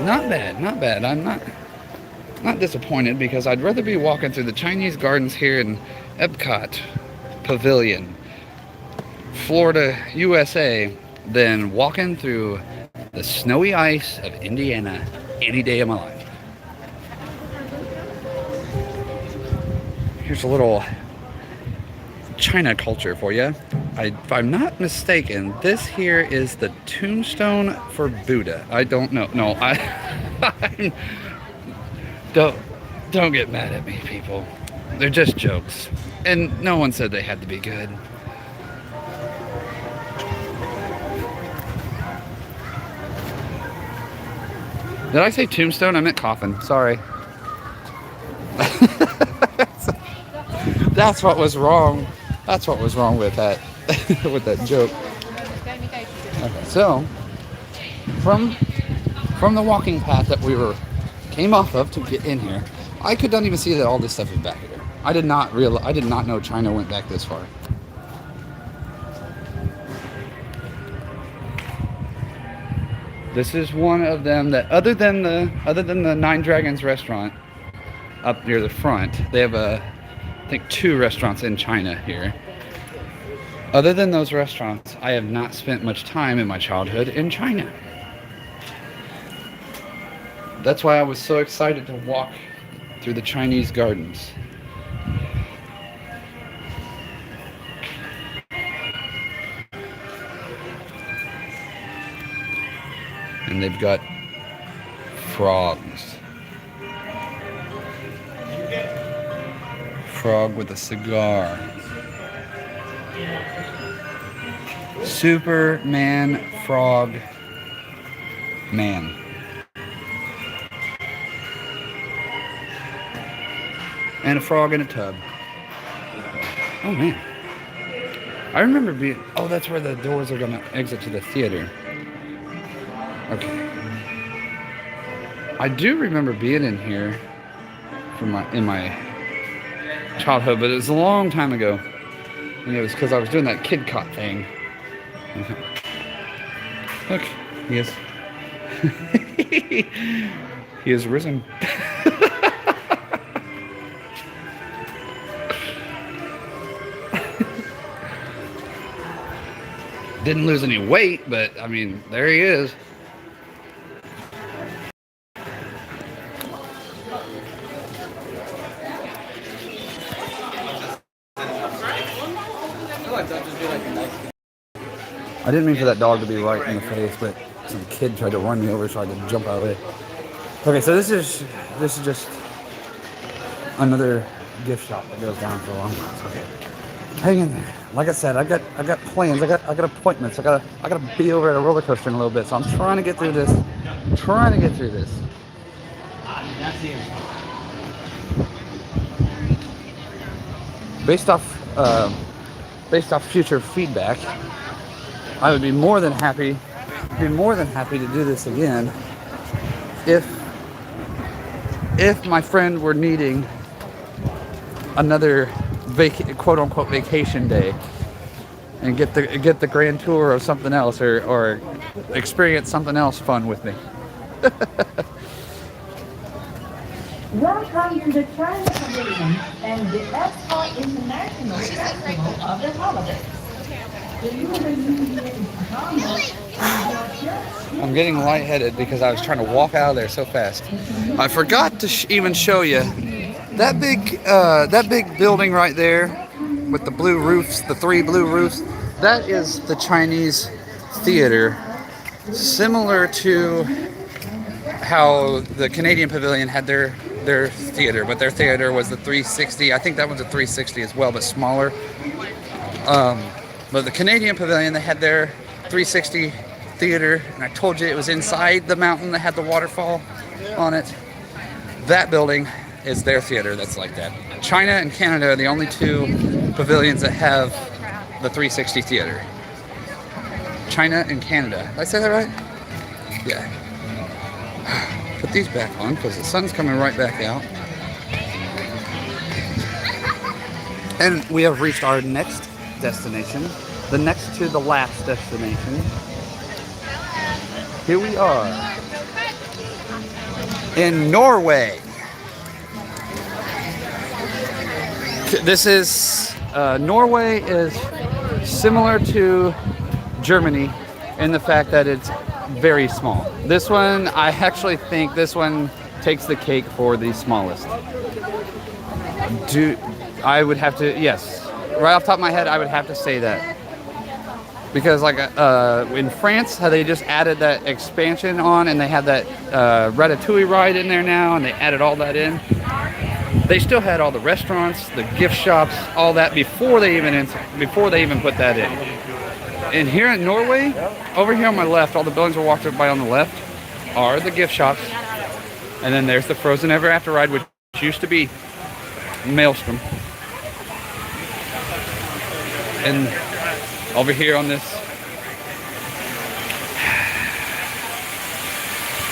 Not bad. I'm not disappointed, because I'd rather be walking through the Chinese Gardens here in EPCOT Pavilion, Florida, USA, than walking through the snowy ice of Indiana any day of my life. Here's a little China culture for you. If I'm not mistaken, this here is the tombstone for Buddha. I don't know. No, I'm, don't get mad at me, people. They're just jokes. And no one said they had to be good. Did I say tombstone? I meant coffin. Sorry. That's what was wrong. That's what was wrong with that with that joke. Okay, so from the walking path that we came off of to get in here, I could not even see that all this stuff is back here. I did not know China went back this far. This is one of them that other than the Nine Dragons restaurant up near the front, they have I think 2 restaurants in China here. Other than those restaurants, I have not spent much time in my childhood in China. That's why I was so excited to walk through the Chinese gardens. And they've got frogs. Frog with a cigar. Superman frog man. And a frog in a tub. Oh man. I remember being, oh, that's where the doors are gonna exit to the theater. Okay. I do remember being in here in my childhood, but it was a long time ago. And it was because I was doing that EPCOT thing. Look, he is. He is risen. Didn't lose any weight, but I mean, there he is. I didn't mean for that dog to be right in the face, but some kid tried to run me over, so I had to jump out of it. Okay, so this is just another gift shop that goes down for a long time. Okay. Hang in there. Like I said, I got plans. I got appointments. I gotta be over at a roller coaster in a little bit. So I'm trying to get through this. Based off future feedback, I would be more than happy to do this again if my friend were needing another quote-unquote vacation day and get the grand tour of something else or experience something else fun with me.
Welcome to the China Pavilion and the EPCOT International Festival of the Holidays.
I'm getting lightheaded because I was trying to walk out of there so fast. I forgot to even show you that big building right there with the blue roofs, the 3 blue roofs. That is the Chinese theater, similar to how the Canadian Pavilion had their theater, but their theater was the 360. I think that one's a 360 as well, but smaller. But the Canadian Pavilion, they had their 360 theater, and I told you it was inside the mountain that had the waterfall on it. That building is their theater that's like that. China and Canada are the only 2 pavilions that have the 360 theater. China and Canada. Did I say that right? Yeah. Put these back on because the sun's coming right back out. And we have reached our next destination, the next to the last destination. Here we are in Norway. This is Norway is similar to Germany in the fact that it's very small. This one, I actually think this one takes the cake for the smallest. I would have to, yes, right off the top of my head, I would have to say that. Because like in France, how they just added that expansion on, and they have that Ratatouille ride in there now, and they added all that in. They still had all the restaurants, the gift shops, all that before they even put that in. And here in Norway, over here on my left, all the buildings we're walking by on the left are the gift shops, and then there's the Frozen Ever After ride, which used to be Maelstrom. And over here on this,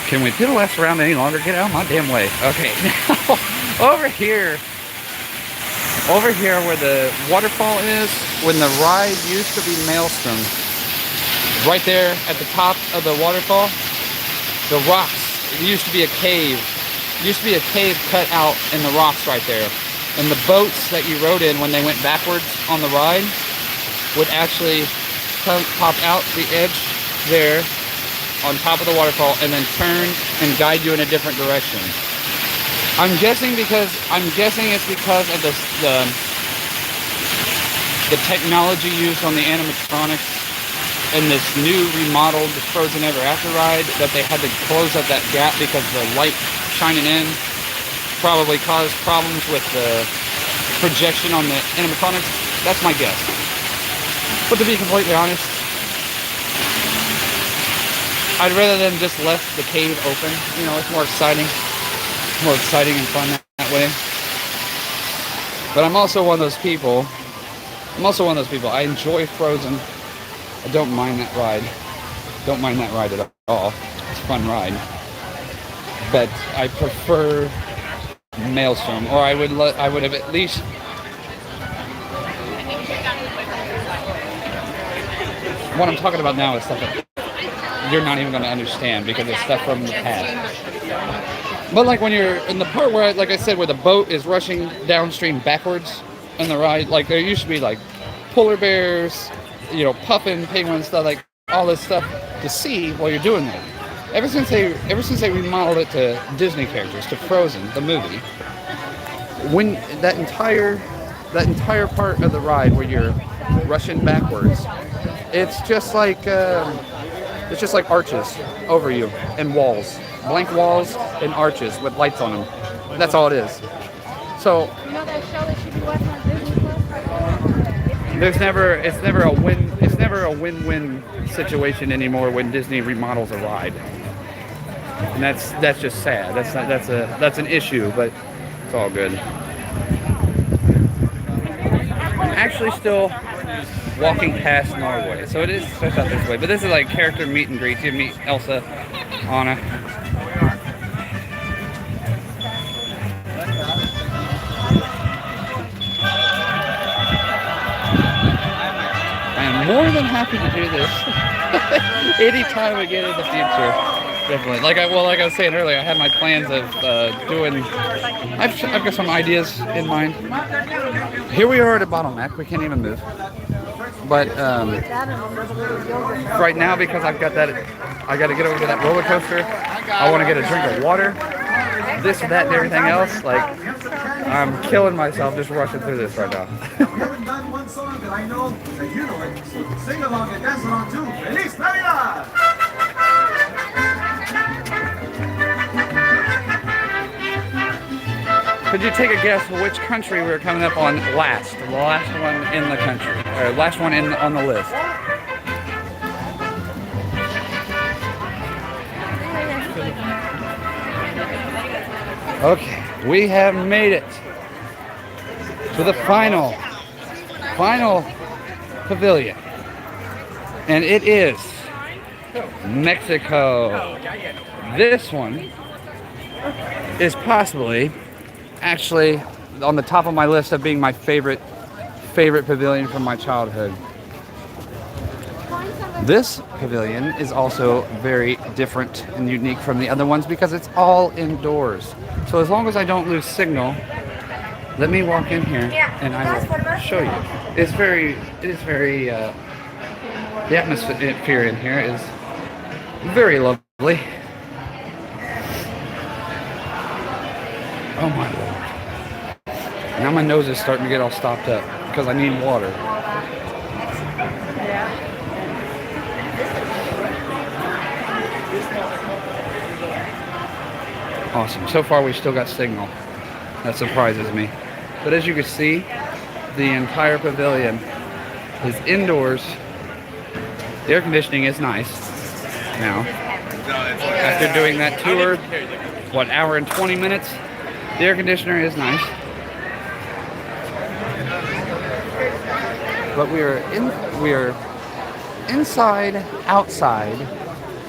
can we piddle ass around any longer? Get out of my damn way. Okay, now over here where the waterfall is, when the ride used to be Maelstrom, right there at the top of the waterfall, the rocks, it used to be a cave. It used to be a cave cut out in the rocks right there. And the boats that you rode in when they went backwards on the ride would actually pop out the edge there on top of the waterfall and then turn and guide you in a different direction. I'm guessing it's because of the technology used on the animatronics in this new remodeled Frozen Ever After ride, that they had to close up that gap because the light shining in probably caused problems with the projection on the animatronics. That's my guess. But to be completely honest, I'd rather than just left the cave open. You know, it's more exciting. More exciting and fun that way. But I'm also one of those people. I enjoy Frozen. I don't mind that ride. Don't mind that ride at all. It's a fun ride. But I prefer Maelstrom, or I would have at least. What I'm talking about now is stuff that you're not even going to understand because it's stuff from the past. But like when you're in the part where, like I said, where the boat is rushing downstream backwards in the ride, like there used to be like polar bears, you know, puffin penguins, stuff, like all this stuff to see while you're doing that. Ever since they remodeled it to Disney characters, to Frozen, the movie, when that entire part of the ride where you're rushing backwards, it's just like arches over you and walls, blank walls and arches with lights on them. That's all it is. So
You know that show that you be watching on Disney Plus?
it's never a win-win situation anymore when Disney remodels a ride. And that's just sad. That's an issue, but it's all good. I'm actually still walking past Norway, so it is stretched out this way. But this is like character meet and greet. You meet Elsa, Anna. I am more than happy to do this anytime we get in the future. Definitely. Like I was saying earlier, I had my plans of doing. I've got some ideas in mind. Here we are at a bottleneck. We can't even move. But right now, because I got to get over to that roller coaster. I want to get a drink of water. This, that, and everything else. Like I'm killing myself just rushing through this right now.
You haven't done one song that I know that you know it. So sing along and dance along too. Feliz Navidad!
Could you take a guess which country we're coming up on last? The last one in the country, or last one on the list. Okay, we have made it to the final pavilion, and it is Mexico. This one is possibly actually on the top of my list of being my favorite pavilion from my childhood. This pavilion is also very different and unique from the other ones because it's all indoors. So as long as I don't lose signal, let me walk in here and I will show you. It is very, the atmosphere in here is very lovely. Oh my Lord. Now my nose is starting to get all stopped up. because I need water. Awesome. So far, we still got signal. That surprises me. But as you can see, the entire pavilion is indoors. The air conditioning is nice now. After doing that tour, what, hour and 20 minutes, the air conditioner is nice. But we are inside, outside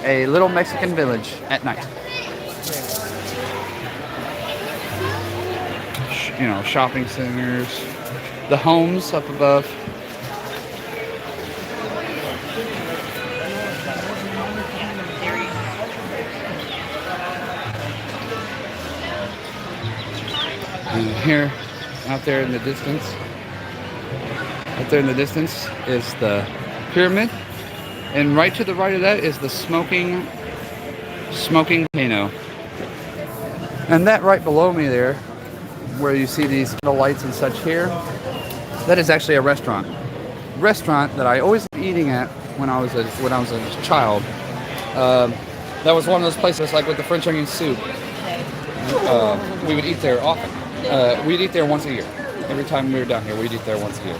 a little Mexican village at night. You know, shopping centers, the homes up above. And here, out there in the distance, is the pyramid, and right to the right of that is the smoking volcano. And that right below me there, where you see these little lights and such here, that is actually a restaurant that I always was eating at when I was a child. That was one of those places like with the French onion soup. We would eat there often. We'd eat there once a year. Every time we were down here, we'd eat there once a year.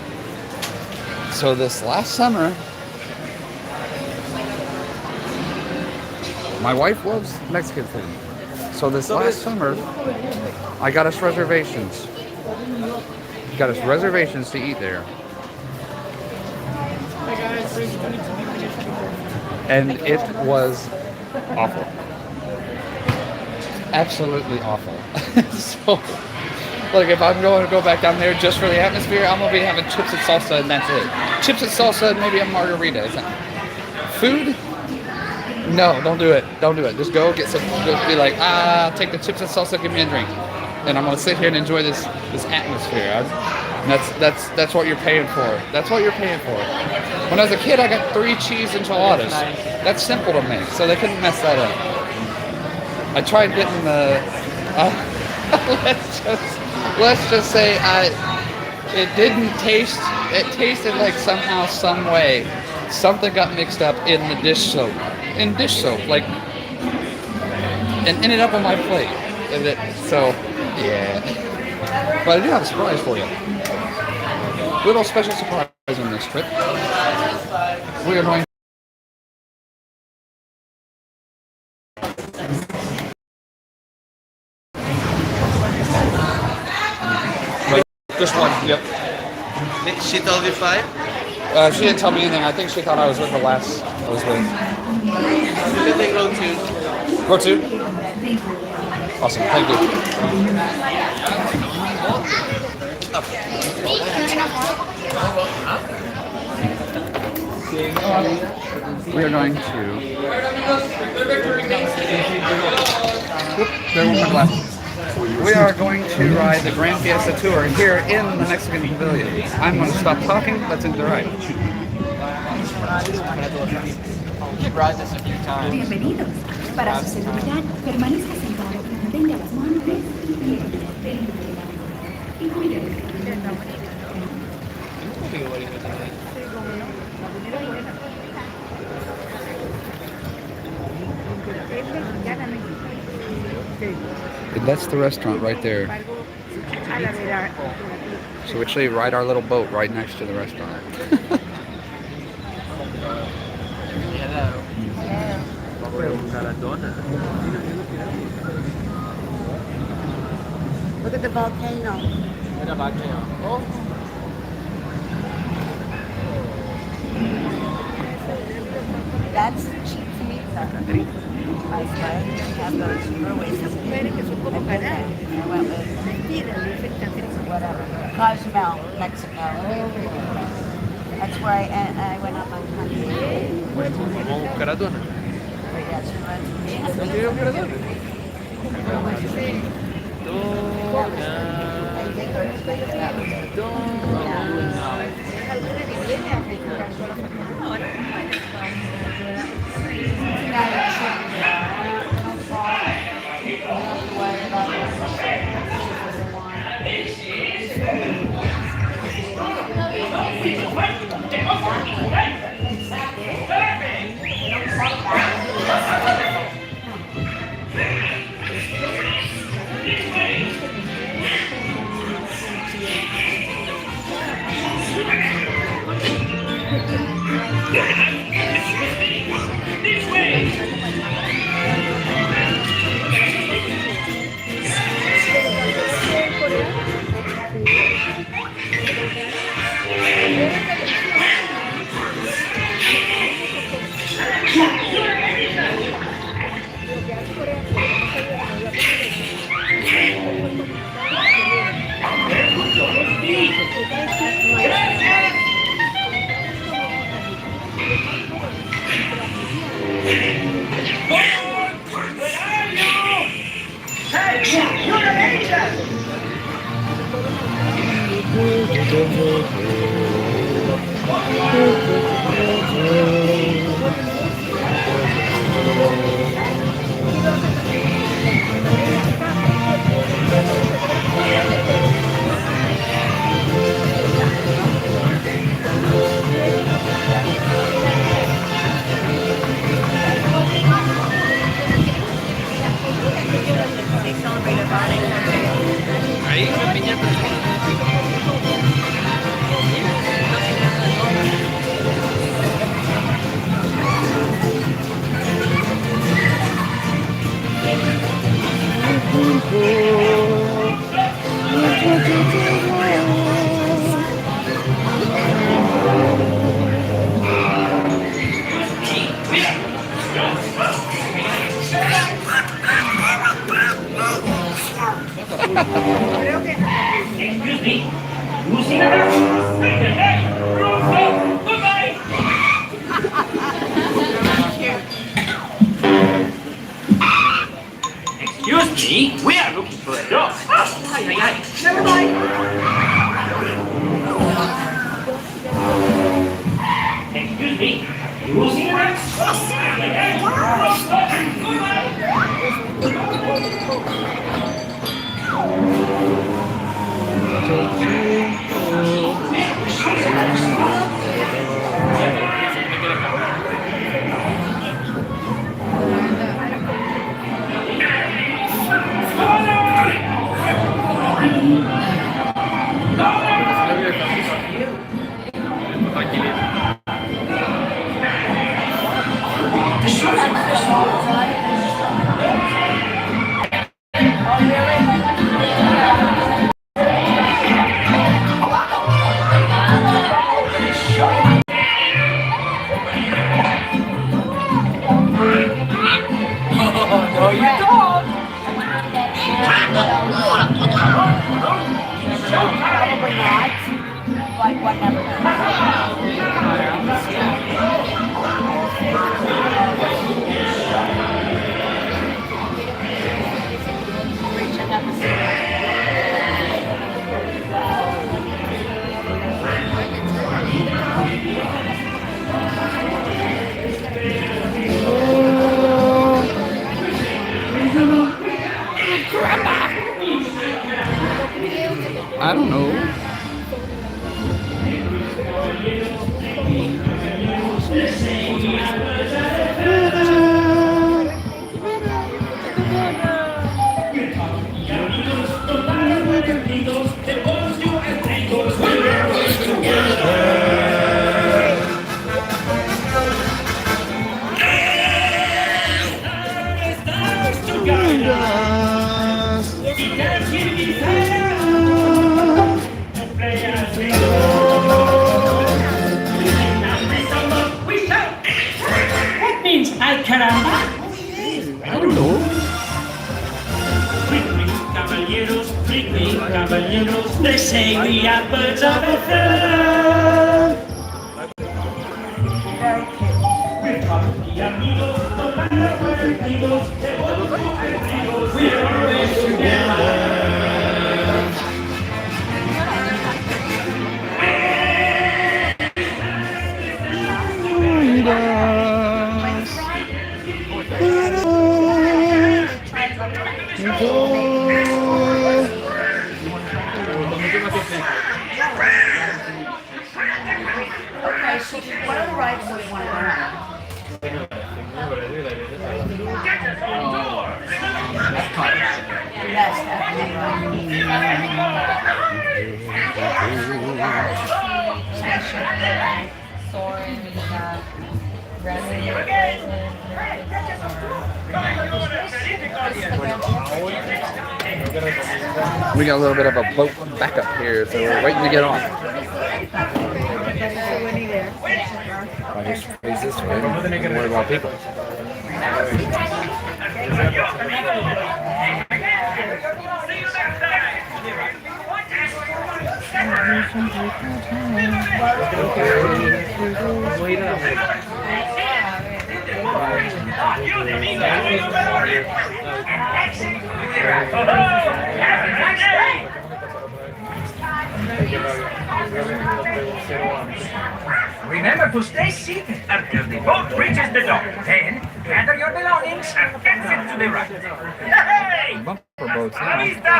So this last summer, my wife loves Mexican food. So this last summer, I got us reservations. Got us reservations to eat there. And it was awful. Absolutely awful. So, like, if I'm going to go back down there just for the atmosphere, I'm going to be having chips and salsa and that's it. Chips and salsa and maybe a margarita. Food? No, don't do it. Don't do it. Just go get some, just be like, take the chips and salsa, give me a drink. And I'm going to sit here and enjoy this atmosphere. That's what you're paying for. That's what you're paying for. When I was a kid, I got 3 cheese enchiladas. That's simple to make, so they couldn't mess that up. I tried getting the, let's just say it didn't taste, it tasted like somehow, some way, something got mixed up in the dish soap. In dish soap, like, and ended up on my plate. So, yeah. But I do have a surprise for you. Little special surprise on this trip. We are going. Just one. Yep.
She told you 5?
She didn't tell me anything. I think she thought I was with the last I was with.
You can take row 2.
Row 2? Awesome. Thank you. We are going to. There went my glasses. We are going to ride the Grand Fiesta Tour here in the Mexican Pavilion. I'm going to stop talking. Let's enjoy the ride.
You can ride this a few times.
Bienvenidos. Para su seguridad, permanezca sentado y mantenga las manos y cuídese.
And that's the restaurant right there. So we actually ride our little boat right next to the restaurant.
Look at the volcano. That's cheap pizza. I have those Ruiz. Whatever. Cozumel, Mexico. That's where I went up on
Excuse me, we are looking for a dog. Never mind. Excuse me, you see
Probably not, but one never
I don't know.
What means ay caramba?
I don't know.
Quickly, caballeros, they say we are birds of a feather. We're probably amigos, no matter where we go. We're always together.
Okay, so what are the rides that we want to go on? Yes,
We got a little bit of a boat backup here, so we're waiting to get on. I just face this way. Don't worry about people.
Remember to stay seated until the boat reaches the dock. Then gather your belongings and exit to the right. Hey!
Bumper boats.
Hasta la vista!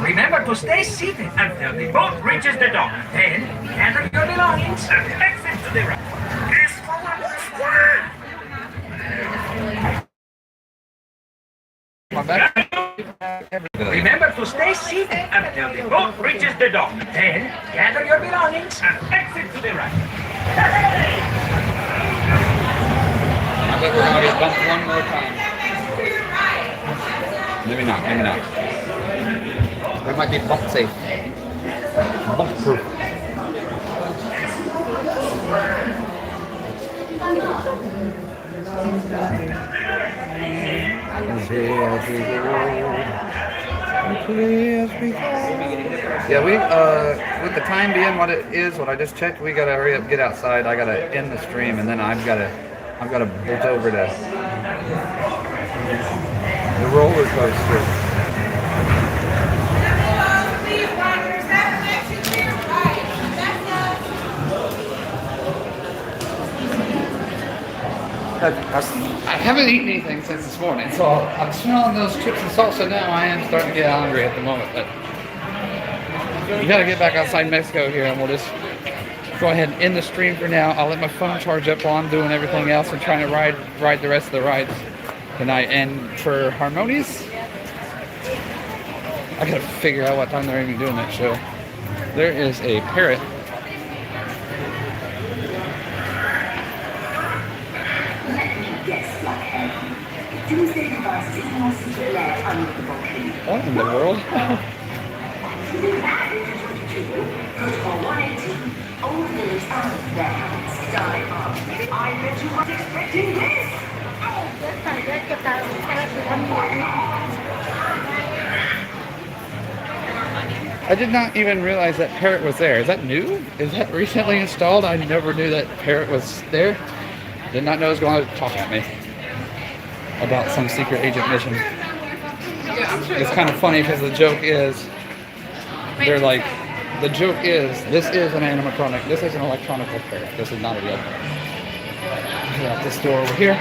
Remember to stay seated until the boat reaches the dock. Then gather your belongings and exit to the right.
My back.
Remember to stay seated until the boat reaches the dock. Then gather your belongings and exit to the right.
I bet we're gonna get bumped one more time. Maybe not, maybe not. We might be bump safe. Bump proof. Yeah, we with the time being what it is, what I just checked, we gotta hurry up, get outside. I gotta end the stream, and then I've gotta bolt over to the roller coaster. I haven't eaten anything since this morning, so I'm smelling those chips and salsa now. I am starting to get hungry at the moment, but we gotta get back outside Mexico here, and we'll just go ahead and end the stream for now. I'll let my phone charge up while I'm doing everything else and trying to ride the rest of the rides tonight. And for Harmonies, I gotta figure out what time they're even doing that show. There is a parrot. What in the world? I did not even realize that parrot was there. Is that new? Is that recently installed? I never knew that parrot was there. Did not know it was going to talk at me about some secret agent mission. It's kind of funny because the joke is, they're like, the joke is, this is an animatronic, this is an electronic parrot, this is not a real parrot. Get out this door over here.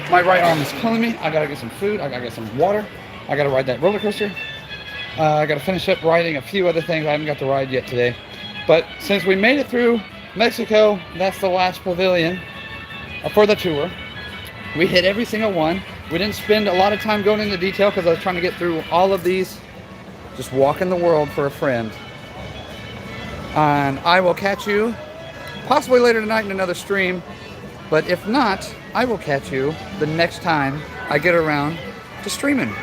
My right arm is killing me. I gotta get some food, I gotta get some water, I gotta ride that roller coaster. I gotta finish up riding a few other things I haven't got to ride yet today. But since we made it through Mexico, that's the last pavilion for the tour. We hit every single one. We didn't spend a lot of time going into detail because I was trying to get through all of these. Just walking the world for a friend. And I will catch you possibly later tonight in another stream. But if not, I will catch you the next time I get around to streaming.